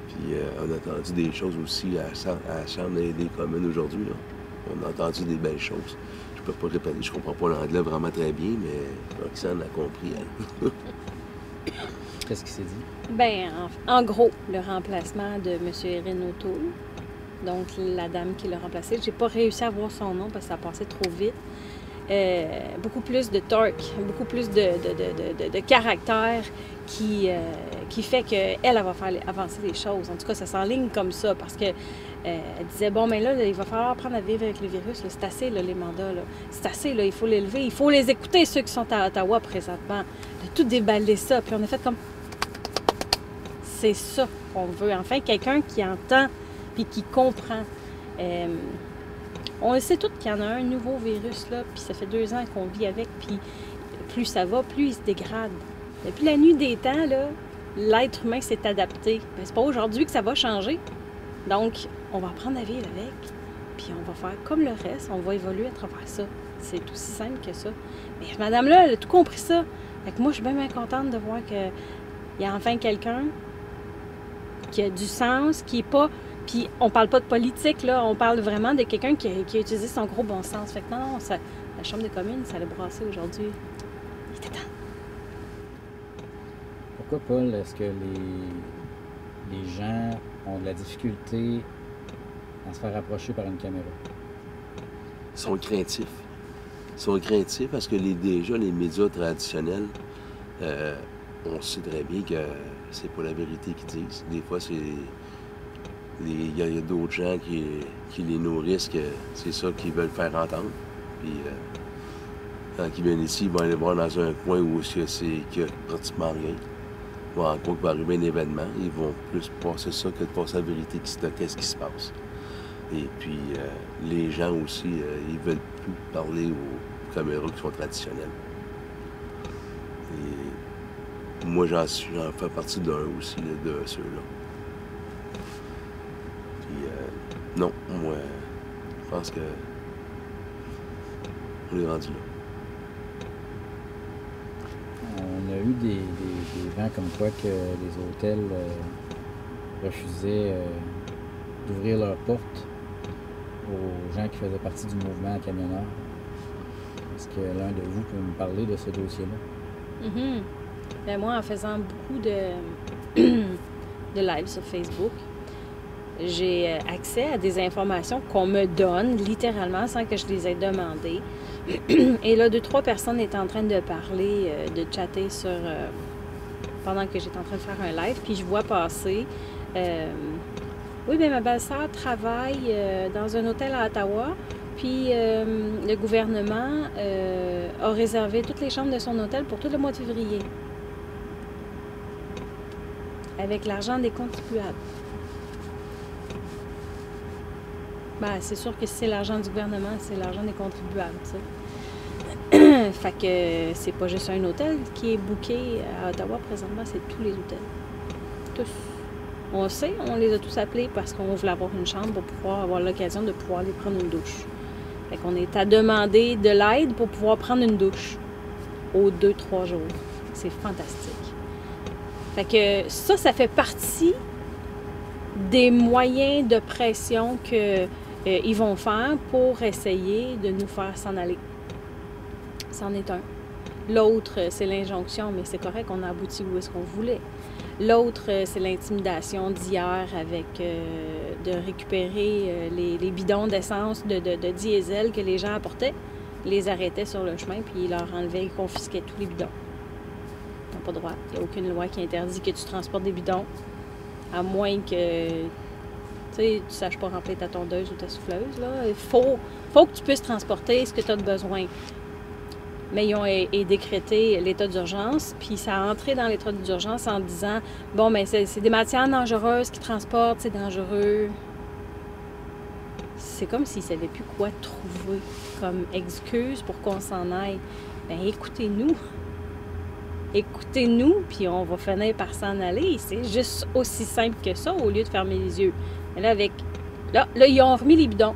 Puis, on a entendu des choses aussi à la Chambre des communes aujourd'hui, là. On a entendu des belles choses. Je peux pas répéter, je comprends pas l'anglais vraiment très bien, mais Roxane a compris, elle. Qu'est-ce qui s'est dit? Bien, en gros, le remplacement de M. Erin O'Toole, donc la dame qui l'a remplacé, j'ai pas réussi à voir son nom parce que ça passait trop vite. Beaucoup plus de torque, beaucoup plus de caractère qui fait qu'elle va faire avancer les choses. En tout cas, ça s'enligne comme ça parce que elle disait, bon, mais là, il va falloir apprendre à vivre avec le virus. C'est assez, là, les mandats. C'est assez, là, il faut les lever. Il faut les écouter, ceux qui sont à Ottawa présentement. De tout déballer ça. Puis on a fait comme... C'est ça qu'on veut. Enfin, quelqu'un qui entend puis qui comprend. On le sait tous qu'il y en a un nouveau virus, là, puis ça fait 2 ans qu'on vit avec, puis plus ça va, plus il se dégrade. Depuis la nuit des temps, là, l'être humain s'est adapté. Ben, c'est pas aujourd'hui que ça va changer. Donc, on va apprendre à vivre avec, puis on va faire comme le reste, on va évoluer à travers ça. C'est aussi simple que ça. Mais madame-là, elle a tout compris ça. Fait que moi, je suis bien, bien contente de voir qu'il y a enfin quelqu'un qui a du sens, qui est pas... Puis on parle pas de politique, là, on parle vraiment de quelqu'un qui a utilisé son gros bon sens. Fait que non, la Chambre des communes, ça allait brasser aujourd'hui. Il était temps. Pourquoi, Paul, est-ce que les gens ont de la difficulté à se faire approcher par une caméra? Ils sont craintifs. Ils sont craintifs parce que déjà, les médias traditionnels, on sait très bien que c'est pas la vérité qu'ils disent. Des fois, il y a d'autres gens qui les nourrissent, que c'est ça qu'ils veulent faire entendre. Puis, quand ils viennent ici, ils vont aller voir dans un coin où qu'il y a pratiquement rien. Bon, en quoi qu'il va arriver un événement, ils vont plus passer ça que de passer la vérité qu'est-ce qui se passe. Et puis, les gens aussi, ils veulent plus parler aux caméras qui sont traditionnelles. Et moi, j'en fais partie d'un aussi, de ceux-là. Puis, non, moi, je pense que on est rendu là. On a eu des vents comme quoi que les hôtels refusaient d'ouvrir leurs portes aux gens qui faisaient partie du mouvement camionneur. Est-ce que l'un de vous peut me parler de ce dossier-là? Mm-hmm. Bien, moi, en faisant beaucoup de live sur Facebook, j'ai accès à des informations qu'on me donne littéralement sans que je les ai demandées. Et là, 2-3 personnes étaient en train de parler, de chatter sur... pendant que j'étais en train de faire un live, puis je vois passer... oui, bien, ma belle-sœur travaille dans un hôtel à Ottawa, puis le gouvernement a réservé toutes les chambres de son hôtel pour tout le mois de février. Avec l'argent des contribuables. Ben, c'est sûr que si c'est l'argent du gouvernement, c'est l'argent des contribuables, tu sais. Fait que c'est pas juste un hôtel qui est booké à Ottawa présentement, c'est tous les hôtels. Tous. On sait, on les a tous appelés parce qu'on voulait avoir une chambre pour pouvoir avoir l'occasion de pouvoir aller prendre une douche. Fait qu'on est à demander de l'aide pour pouvoir prendre une douche aux 2-3 jours. C'est fantastique. Fait que ça fait partie des moyens de pression qu'ils vont faire pour essayer de nous faire s'en aller. C'en est un. L'autre, c'est l'injonction, mais c'est correct, on a abouti où est-ce qu'on voulait. L'autre, c'est l'intimidation d'hier avec de récupérer les bidons d'essence, de diesel que les gens apportaient, les arrêtaient sur le chemin, puis ils leur enlevaient, ils confisquaient tous les bidons. Ils n'ont pas le droit. Il n'y a aucune loi qui interdit que tu transportes des bidons, à moins que tu ne saches pas remplir ta tondeuse ou ta souffleuse. Là. Il faut que tu puisses transporter ce que tu as de besoin. Mais ils ont décrété l'état d'urgence, puis ça a entré dans l'état d'urgence en disant « Bon, bien, c'est des matières dangereuses qui transportent, c'est dangereux. » C'est comme s'ils ne savaient plus quoi trouver comme excuse pour qu'on s'en aille. Bien, écoutez-nous. Écoutez-nous, puis on va finir par s'en aller. C'est juste aussi simple que ça, au lieu de fermer les yeux. Mais là, là, ils ont remis les bidons.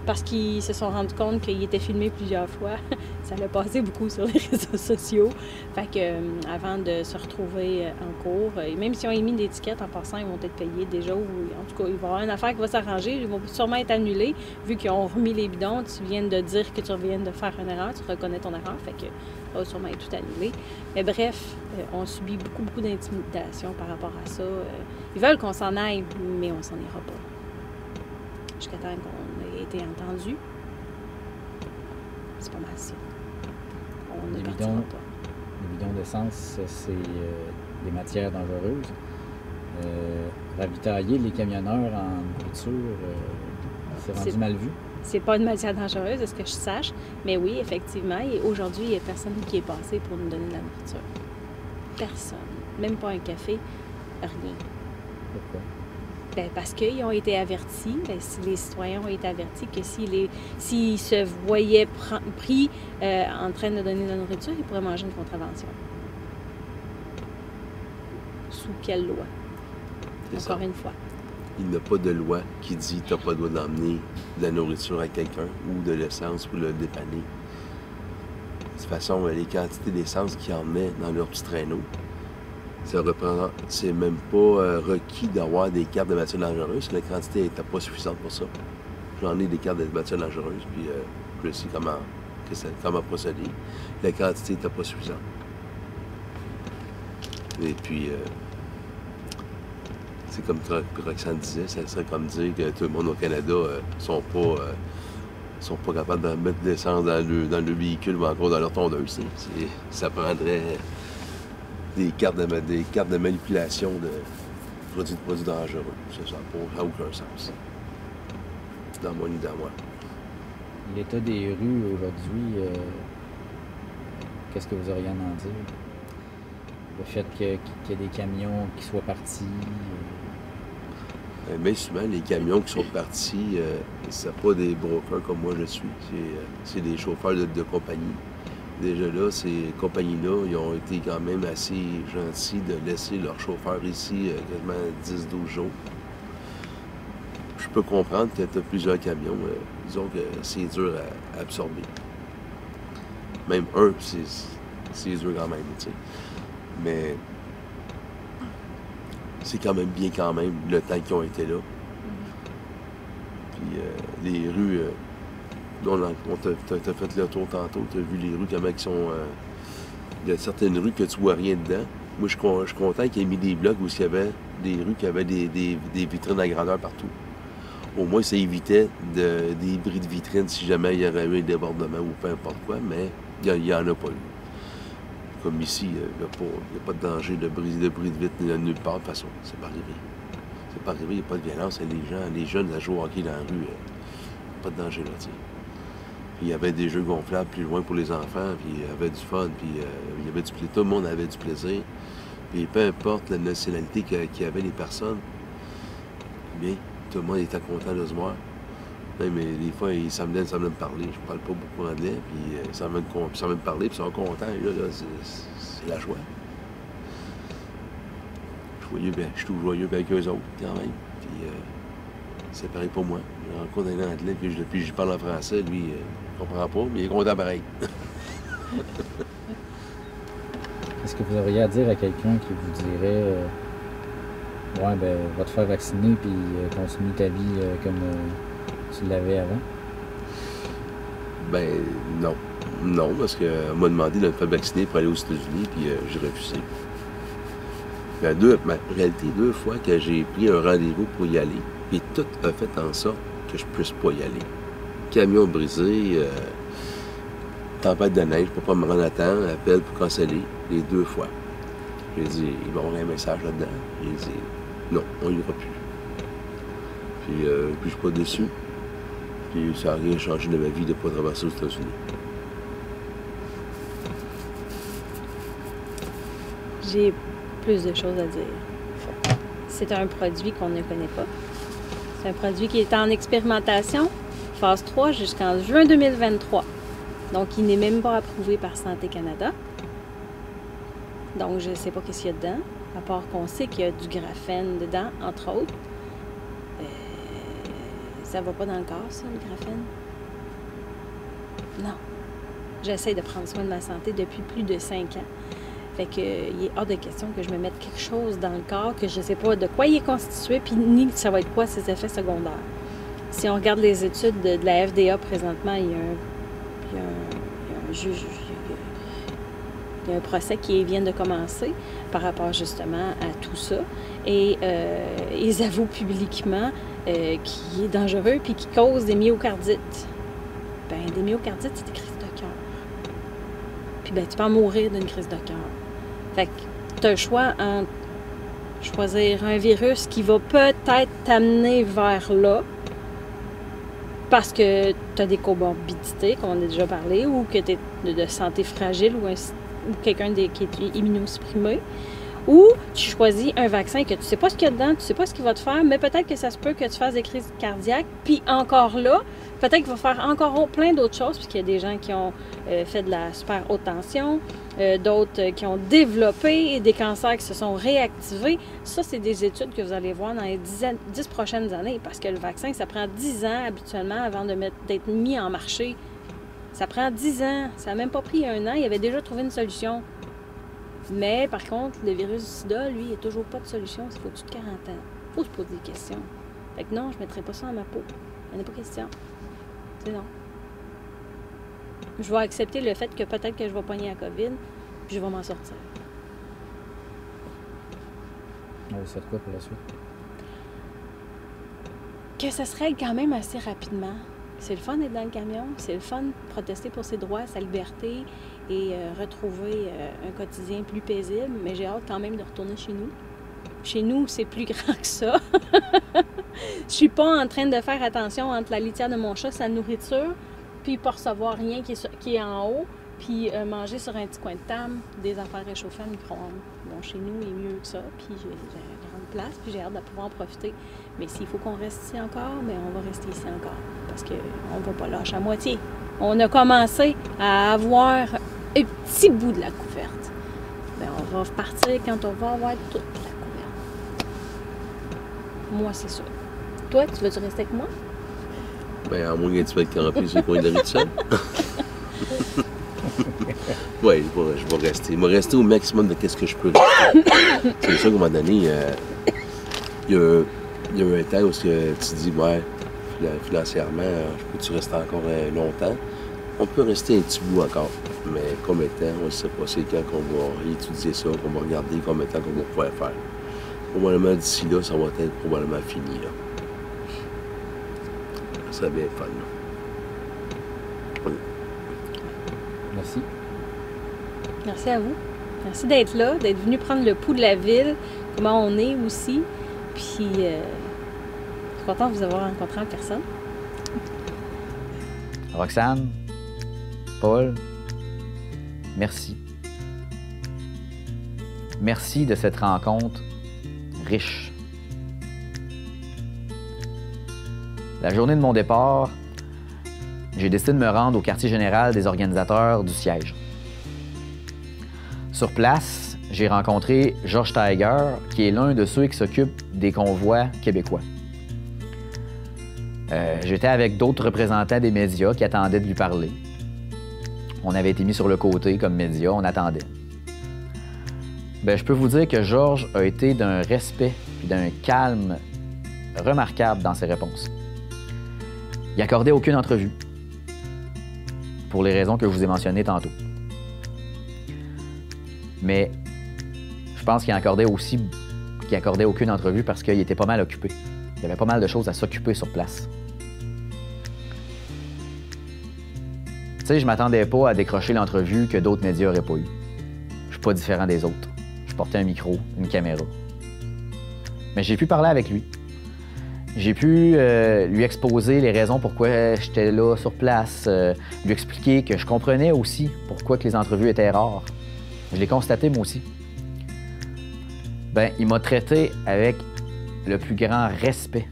Parce qu'ils se sont rendus compte qu'ils étaient filmés plusieurs fois. Ça l'a passé beaucoup sur les réseaux sociaux. Fait que avant de se retrouver en cours, et même si on a émis l'étiquette en passant, ils vont être payés déjà. Ou, en tout cas, il va y avoir une affaire qui va s'arranger. Ils vont sûrement être annulés. Vu qu'ils ont remis les bidons, tu viens de dire que tu viens de faire une erreur, tu reconnais ton erreur. Fait que ça va sûrement être tout annulé. Mais bref, on subit beaucoup d'intimidation par rapport à ça. Ils veulent qu'on s'en aille, mais on s'en ira pas. Jusqu'à temps qu'on ait été entendu. C'est pas mal ça. On ne partira pas. Les bidons d'essence, c'est des matières dangereuses. Ravitailler les camionneurs en nourriture, c'est rendu mal vu. C'est pas une matière dangereuse, à ce que je sache. Mais oui, effectivement. Et aujourd'hui, il n'y a personne qui est passé pour nous donner de la nourriture. Personne. Même pas un café. Rien. Pourquoi? Bien, parce qu'ils ont été avertis, les citoyens ont été avertis que s'ils se voyaient pris en train de donner de la nourriture, ils pourraient manger une contravention. Sous quelle loi? Encore une fois. Il n'y a pas de loi qui dit que tu n'as pas le droit d'emmener de la nourriture à quelqu'un ou de l'essence pour le dépanner. De toute façon, les quantités d'essence qu'ils emmenaient dans leur petit traîneau, c'est même pas requis d'avoir des cartes de matières dangereuses. La quantité n'était pas suffisante pour ça. J'en ai des cartes de matières dangereuses, puis je sais comment procéder. La quantité n'était pas suffisante. Et puis, c'est comme Roxane disait, ça serait comme dire que tout le monde au Canada sont pas capables de mettre de l'essence dans le véhicule ou encore dans leur tondeuse. Ça prendrait des cartes de manipulation de produits dangereux. Ça n'a aucun sens. Dans moi ni dans moi. L'état des rues aujourd'hui, qu'est-ce que vous auriez à en dire? Le fait qu'il y ait des camions qui soient partis? Bien souvent, les camions qui sont partis, c'est pas des brokers comme moi je suis. C'est des chauffeurs de compagnie. Déjà là, ces compagnies-là, ils ont été quand même assez gentils de laisser leurs chauffeurs ici quasiment 10-12 jours. Je peux comprendre que tu as plusieurs camions. Disons que c'est dur à absorber. Même un, c'est dur quand même, tu sais. Mais c'est quand même bien quand même le temps qu'ils ont été là. Puis les rues... on t'a fait le tour tantôt, tu as vu les rues, comment ils sont... il y a certaines rues que tu vois rien dedans. Moi, je suis content qu'il y ait mis des blocs où il y avait des rues qui avaient des vitrines à grandeur partout. Au moins, ça évitait des bris de vitrines si jamais il y aurait eu un débordement ou peu importe quoi, mais il n'y en a pas eu. Comme ici, il n'y a pas de danger de bris de vitre nulle part, de toute façon. C'est pas arrivé. C'est pas arrivé, il n'y a pas de violence. Les jeunes à jouer au hockey dans la rue, pas de danger là, tu sais. Puis il y avait des jeux gonflables plus loin pour les enfants, puis il y avait du fun, puis il y avait tout le monde avait du plaisir. Puis peu importe la nationalité qu'il y avait les personnes, bien, tout le monde était content de se voir. Même des fois, ils s'amenaient de me parler. Je parle pas beaucoup anglais, puis ils s'amenaient de me parler, puis ils sont contents. Et là, c'est la joie. Je suis tout joyeux avec eux autres, quand même. Puis c'est pareil pour moi. Je rencontre un anglais, puis je parle en français, lui, il comprend pas, mais il est content pareil. Est-ce que vous auriez à dire à quelqu'un qui vous dirait ouais, ben, va te faire vacciner puis continue ta vie comme tu l'avais avant? Ben, non. Non, parce qu'on m'a demandé de me faire vacciner pour aller aux États-Unis, puis j'ai refusé. En réalité, 2 fois que j'ai pris un rendez-vous pour y aller, puis tout a fait en sorte que je puisse pas y aller. Camion brisé, tempête de neige, je peux pas me rendre à temps, appel pour canceller, les 2 fois. J'ai dit, il va y avoir un message là-dedans. J'ai dit, non, on n'ira plus. Puis je suis pas déçu. Puis ça n'a rien changé de ma vie de ne pas traverser aux États-Unis. J'ai plus de choses à dire. C'est un produit qu'on ne connaît pas. C'est un produit qui est en expérimentation, phase 3 jusqu'en juin 2023. Donc, il n'est même pas approuvé par Santé Canada. Donc, je ne sais pas qu'est-ce qu'il y a dedans, à part qu'on sait qu'il y a du graphène dedans, entre autres. Ça va pas dans le corps, ça, le graphène? Non. J'essaie de prendre soin de ma santé depuis plus de 5 ans. Fait que, il est hors de question que je me mette quelque chose dans le corps que je ne sais pas de quoi il est constitué, puis ni ça va être quoi ses effets secondaires. Si on regarde les études de la FDA présentement, il y a un juge, il y a un procès qui vient de commencer par rapport justement à tout ça. Et ils avouent publiquement qu'il est dangereux puis qu'il cause des myocardites. Bien, des myocardites, c'est des crises de cœur. Puis bien, tu peux en mourir d'une crise de cœur. Fait que tu as le choix entre choisir un virus qui va peut-être t'amener vers là parce que tu as des comorbidités, comme on a déjà parlé, ou que tu es de santé fragile ou quelqu'un qui est immunosupprimé, ou tu choisis un vaccin que tu sais pas ce qu'il y a dedans, tu sais pas ce qu'il va te faire, mais peut-être que ça se peut que tu fasses des crises cardiaques, puis encore là, peut-être qu'il va faire encore plein d'autres choses, puisqu'il y a des gens qui ont fait de la super haute tension, d'autres qui ont développé des cancers qui se sont réactivés. Ça, c'est des études que vous allez voir dans les 10 prochaines années, parce que le vaccin, ça prend 10 ans habituellement avant d'être mis en marché. Ça prend 10 ans. Ça n'a même pas pris 1 an. Il avait déjà trouvé une solution. Mais par contre, le virus du sida, lui, il n'y a toujours pas de solution. Il faut au-dessus de 40 ans. Il faut se poser des questions. Fait que non, je ne mettrai pas ça dans ma peau. Il n'y en a pas question. C'est non. Je vais accepter le fait que peut-être que je vais pogner la COVID, puis je vais m'en sortir. On vous souhaite quoi pour la suite? Que ça se règle quand même assez rapidement. C'est le fun d'être dans le camion, c'est le fun de protester pour ses droits, sa liberté et retrouver un quotidien plus paisible, mais j'ai hâte quand même de retourner chez nous. Chez nous, c'est plus grand que ça. Je suis pas en train de faire attention entre la litière de mon chat, sa nourriture, puis pas recevoir rien qui est en haut, puis manger sur un petit coin de table, des affaires réchauffées au micro-ondes. Bon, chez nous, il est mieux que ça, puis j'ai une grande place, puis j'ai hâte de pouvoir en profiter. Mais s'il faut qu'on reste ici encore, bien, on va rester ici encore, parce qu'on ne va pas lâcher à moitié. On a commencé à avoir un petit bout de la couverte. Bien, on va repartir quand on va avoir toute la couverte. Moi, c'est ça. Toi, tu veux-tu rester avec moi? Bien, à moins que tu vas être campé sur le coin de la rue de seul. Oui, je vais rester. Je vais rester au maximum de ce que je peux rester. C'est sûr qu'à un moment donné, il y a un temps où tu te dis, ouais, financièrement, peux-tu rester encore longtemps? On peut rester un petit bout encore, mais combien de temps, on ne sait pas. C'est quand qu'on va étudier ça, qu'on va regarder combien de temps qu'on va pouvoir faire. Probablement d'ici là, ça va être probablement fini. Là. Ça va bien être fun. Là. Oui. Merci. Merci à vous. Merci d'être là, d'être venu prendre le pouls de la ville, comment on est aussi. Puis, je suis contente de vous avoir rencontré en personne. Roxane, Paul, merci. Merci de cette rencontre riche. La journée de mon départ, j'ai décidé de me rendre au quartier général des organisateurs du siège. Sur place, j'ai rencontré Georges Tiger, qui est l'un de ceux qui s'occupent des convois québécois. J'étais avec d'autres représentants des médias qui attendaient de lui parler. On avait été mis sur le côté comme médias, on attendait. Bien, je peux vous dire que Georges a été d'un respect et d'un calme remarquable dans ses réponses. Il n'accordait aucune entrevue. pour les raisons que je vous ai mentionnées tantôt. Mais je pense qu'il accordait aucune entrevue parce qu'il était pas mal occupé. Il y avait pas mal de choses à s'occuper sur place. Tu sais, je m'attendais pas à décrocher l'entrevue que d'autres médias n'auraient pas eu. Je suis pas différent des autres. Je portais un micro, une caméra. Mais j'ai pu parler avec lui. J'ai pu lui exposer les raisons pourquoi j'étais là sur place, lui expliquer que je comprenais aussi pourquoi que les entrevues étaient rares. Je l'ai constaté moi aussi. Ben, il m'a traité avec le plus grand respect.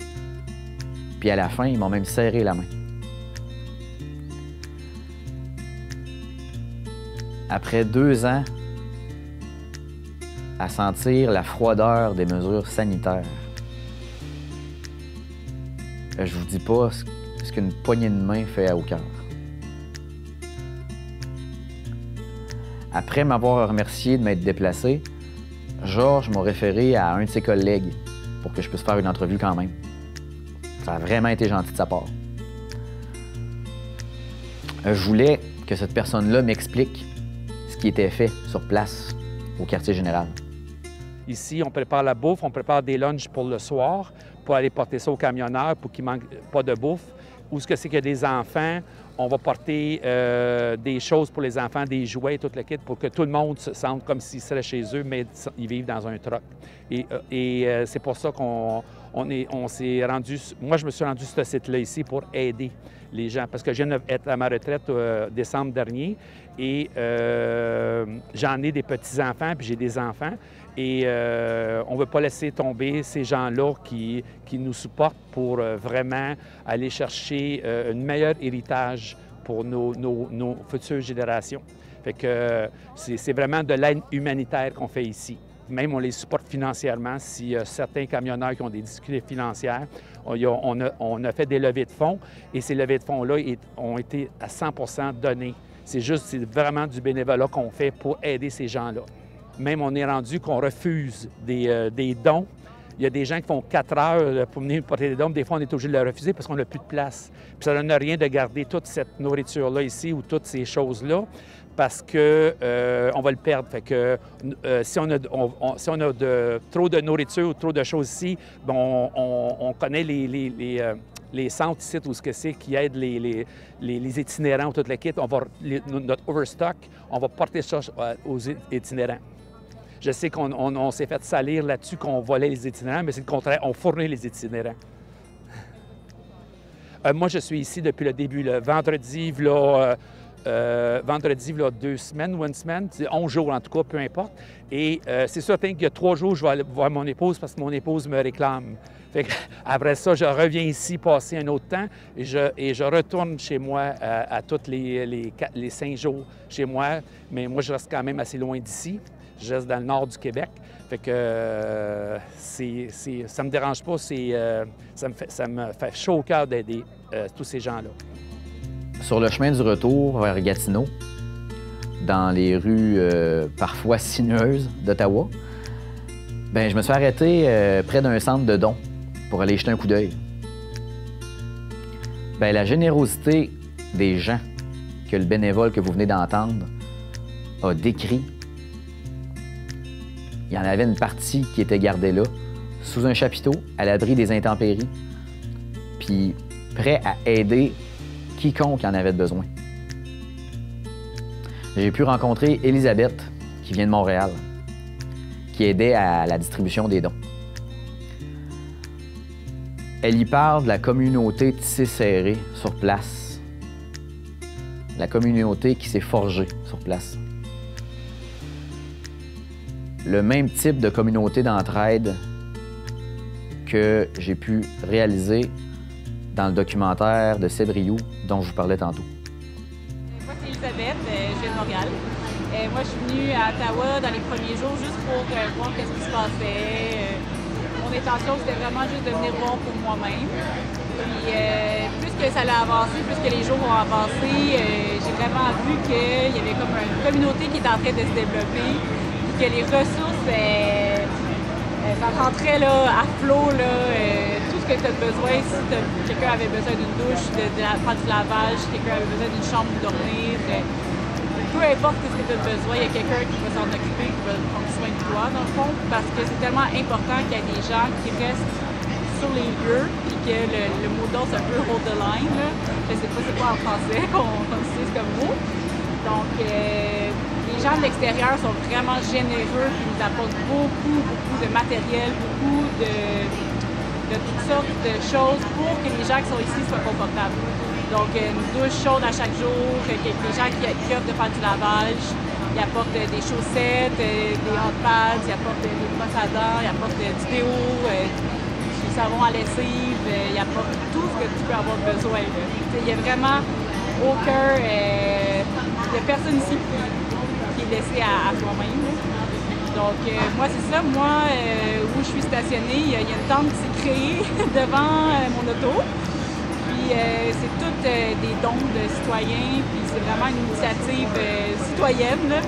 Puis à la fin, il m'a même serré la main. Après 2 ans à sentir la froideur des mesures sanitaires, je vous dis pas ce qu'une poignée de main fait au cœur. Après m'avoir remercié de m'être déplacé, Georges m'a référé à un de ses collègues pour que je puisse faire une entrevue quand même. Ça a vraiment été gentil de sa part. Je voulais que cette personne-là m'explique ce qui était fait sur place au quartier général. Ici, on prépare la bouffe, on prépare des lunchs pour le soir, pour aller porter ça aux camionneurs pour qu'il ne manque pas de bouffe. Où est-ce que c'est qu'il y a des enfants, on va porter des choses pour les enfants, des jouets, tout le kit, pour que tout le monde se sente comme s'ils seraient chez eux, mais ils vivent dans un truck. Et c'est pour ça qu'on s'est rendu... Moi, je me suis rendu sur ce site-là ici pour aider les gens, parce que je viens d'être à ma retraite décembre dernier, et j'en ai des petits-enfants, puis j'ai des enfants, et on ne veut pas laisser tomber ces gens-là qui nous supportent pour vraiment aller chercher un meilleur héritage pour nos futures générations. Fait que c'est vraiment de l'aide humanitaire qu'on fait ici. Même on les supporte financièrement. S'il y a certains camionneurs qui ont des difficultés financières, on a fait des levées de fonds et ces levées de fonds-là ont été à 100% données. C'est vraiment du bénévolat qu'on fait pour aider ces gens-là. Même on est rendu qu'on refuse des dons. Il y a des gens qui font 4 heures pour venir porter des dons. Des fois, on est obligé de le refuser parce qu'on n'a plus de place. Puis ça ne donne rien de garder toute cette nourriture-là ici ou toutes ces choses-là parce qu'on va le perdre. Fait que si on a trop de nourriture ou trop de choses ici, bien, on connaît les centres ici où c'est qui aident les itinérants ou tout le kit. Notre overstock, on va porter ça aux itinérants. Je sais qu'on s'est fait salir là-dessus qu'on volait les itinérants, mais c'est le contraire, on fournit les itinérants. Moi, je suis ici depuis le début. Le vendredi, vendredi, 2 semaines ou 1 semaine, 11 jours en tout cas, peu importe. Et c'est certain qu'il y a 3 jours, je vais aller voir mon épouse parce que mon épouse me réclame. Fait que, après ça, je reviens ici passer un autre temps et je retourne chez moi à tous les 5 jours chez moi. Mais moi, je reste quand même assez loin d'ici. Je reste dans le nord du Québec. Fait que ça me dérange pas. Ça me fait chaud au cœur d'aider tous ces gens-là. Sur le chemin du retour vers Gatineau, dans les rues parfois sinueuses d'Ottawa, ben, je me suis arrêté près d'un centre de dons pour aller jeter un coup d'œil. Ben, la générosité des gens que le bénévole que vous venez d'entendre a décrit, il y en avait une partie qui était gardée là, sous un chapiteau, à l'abri des intempéries, puis prêt à aider quiconque en avait besoin. J'ai pu rencontrer Elisabeth, qui vient de Montréal, qui aidait à la distribution des dons. Elle y parle de la communauté tissée serrée sur place, la communauté qui s'est forgée sur place. Le même type de communauté d'entraide que j'ai pu réaliser dans le documentaire de Seb Rioux dont je vous parlais tantôt. Moi, c'est Elisabeth, je viens de Montréal. Moi, je suis venue à Ottawa dans les premiers jours juste pour voir ce qui se passait. Mon intention, c'était vraiment juste de venir voir pour moi-même. Puis, plus que ça allait avancer, plus que les jours vont avancer, j'ai vraiment vu qu'il y avait comme une communauté qui était en train de se développer, puis que les ressources, ça rentrait là, à flot. Tout ce que tu as besoin, si quelqu'un avait besoin d'une douche, de faire du lavage, si quelqu'un avait besoin d'une chambre pour dormir, peu importe ce que tu as besoin, il y a quelqu'un qui va s'en occuper, qui va prendre soin de toi, dans le fond, parce que c'est tellement important qu'il y a des gens qui restent sur les lieux, puis que le mot d'ordre, c'est un peu hold the line, là. Je sais pas c'est quoi en français qu'on utilise comme mot. Donc, les gens de l'extérieur sont vraiment généreux, puis nous apportent beaucoup de matériel, beaucoup de toutes sortes de choses pour que les gens qui sont ici soient confortables. Donc, une douche chaude à chaque jour, les gens qui offrent de faire du lavage, ils apportent des chaussettes, des hot pads, ils apportent des brosses à dents, ils apportent du déo, du savon à lessive, ils apportent tout ce que tu peux avoir besoin. Il n'y a vraiment aucun... il n'y a personne ici qui est laissé à soi-même. Donc, moi, c'est ça. Moi, où je suis stationnée, il y a une tente qui s'est créée devant mon auto. Puis, c'est toutes des dons de citoyens. Puis, c'est vraiment une initiative citoyenne. Là.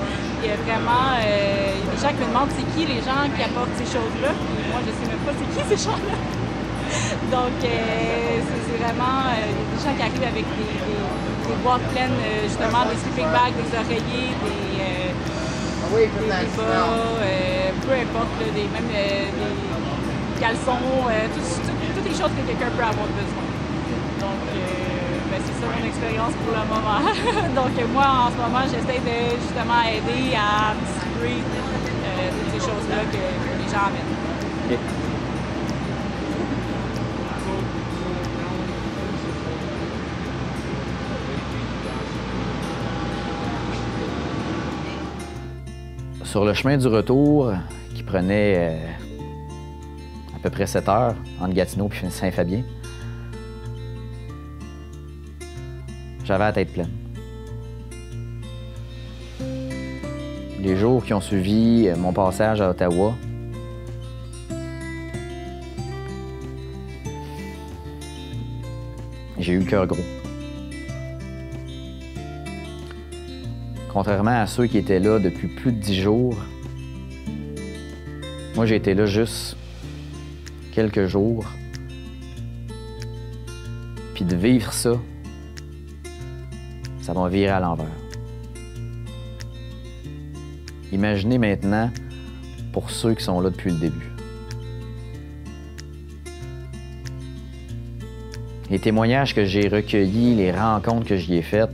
Il y a vraiment des gens qui me demandent c'est qui les gens qui apportent ces choses-là. Puis, moi, je ne sais même pas c'est qui ces gens-là. Donc, c'est vraiment des gens qui arrivent avec des boîtes pleines, justement, des sleeping bags, des oreillers, des bas, peu importe, là, même des caleçons, toutes les choses que quelqu'un peut avoir besoin. Donc, c'est ça mon expérience pour le moment. Donc, moi, en ce moment, j'essaie de justement aider à distribuer toutes ces choses-là que les gens amènent. Okay. Sur le chemin du retour, qui prenait à peu près 7 heures, entre Gatineau et Saint-Fabien, j'avais la tête pleine. Les jours qui ont suivi mon passage à Ottawa, j'ai eu le cœur gros. Contrairement à ceux qui étaient là depuis plus de 10 jours, moi j'ai été là juste quelques jours. Puis de vivre ça, ça m'a viré à l'envers. Imaginez maintenant pour ceux qui sont là depuis le début. Les témoignages que j'ai recueillis, les rencontres que j'y ai faites,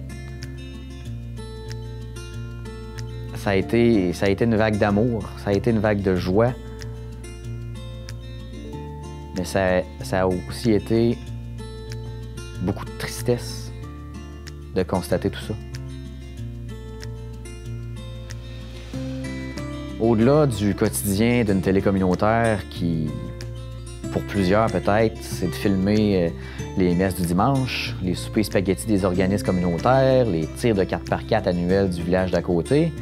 ça a été une vague d'amour, ça a été une vague de joie, mais ça a aussi été beaucoup de tristesse de constater tout ça. Au-delà du quotidien d'une télé communautaire qui, pour plusieurs peut-être, c'est de filmer les messes du dimanche, les soupers spaghettis des organismes communautaires, les tirs de 4x4 annuels du village d'à côté,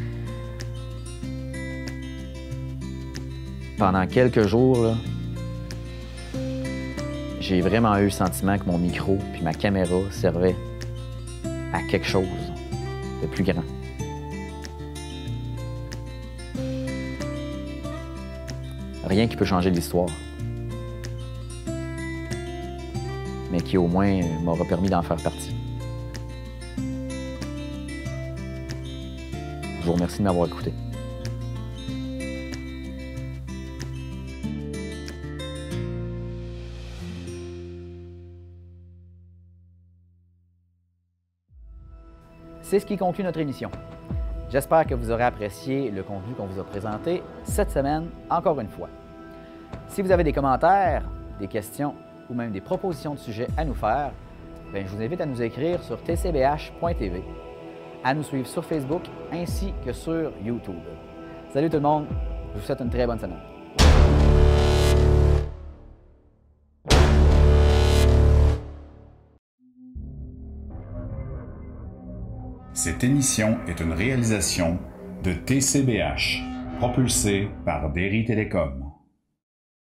pendant quelques jours, là, j'ai vraiment eu le sentiment que mon micro puis ma caméra servaient à quelque chose de plus grand. Rien qui peut changer l'histoire, mais qui au moins m'aura permis d'en faire partie. Je vous remercie de m'avoir écouté. C'est ce qui conclut notre émission. J'espère que vous aurez apprécié le contenu qu'on vous a présenté cette semaine, encore une fois. Si vous avez des commentaires, des questions ou même des propositions de sujets à nous faire, je vous invite à nous écrire sur tcbh.tv, à nous suivre sur Facebook ainsi que sur YouTube. Salut tout le monde, je vous souhaite une très bonne semaine. Cette émission est une réalisation de TCBH, propulsée par Derry Télécom.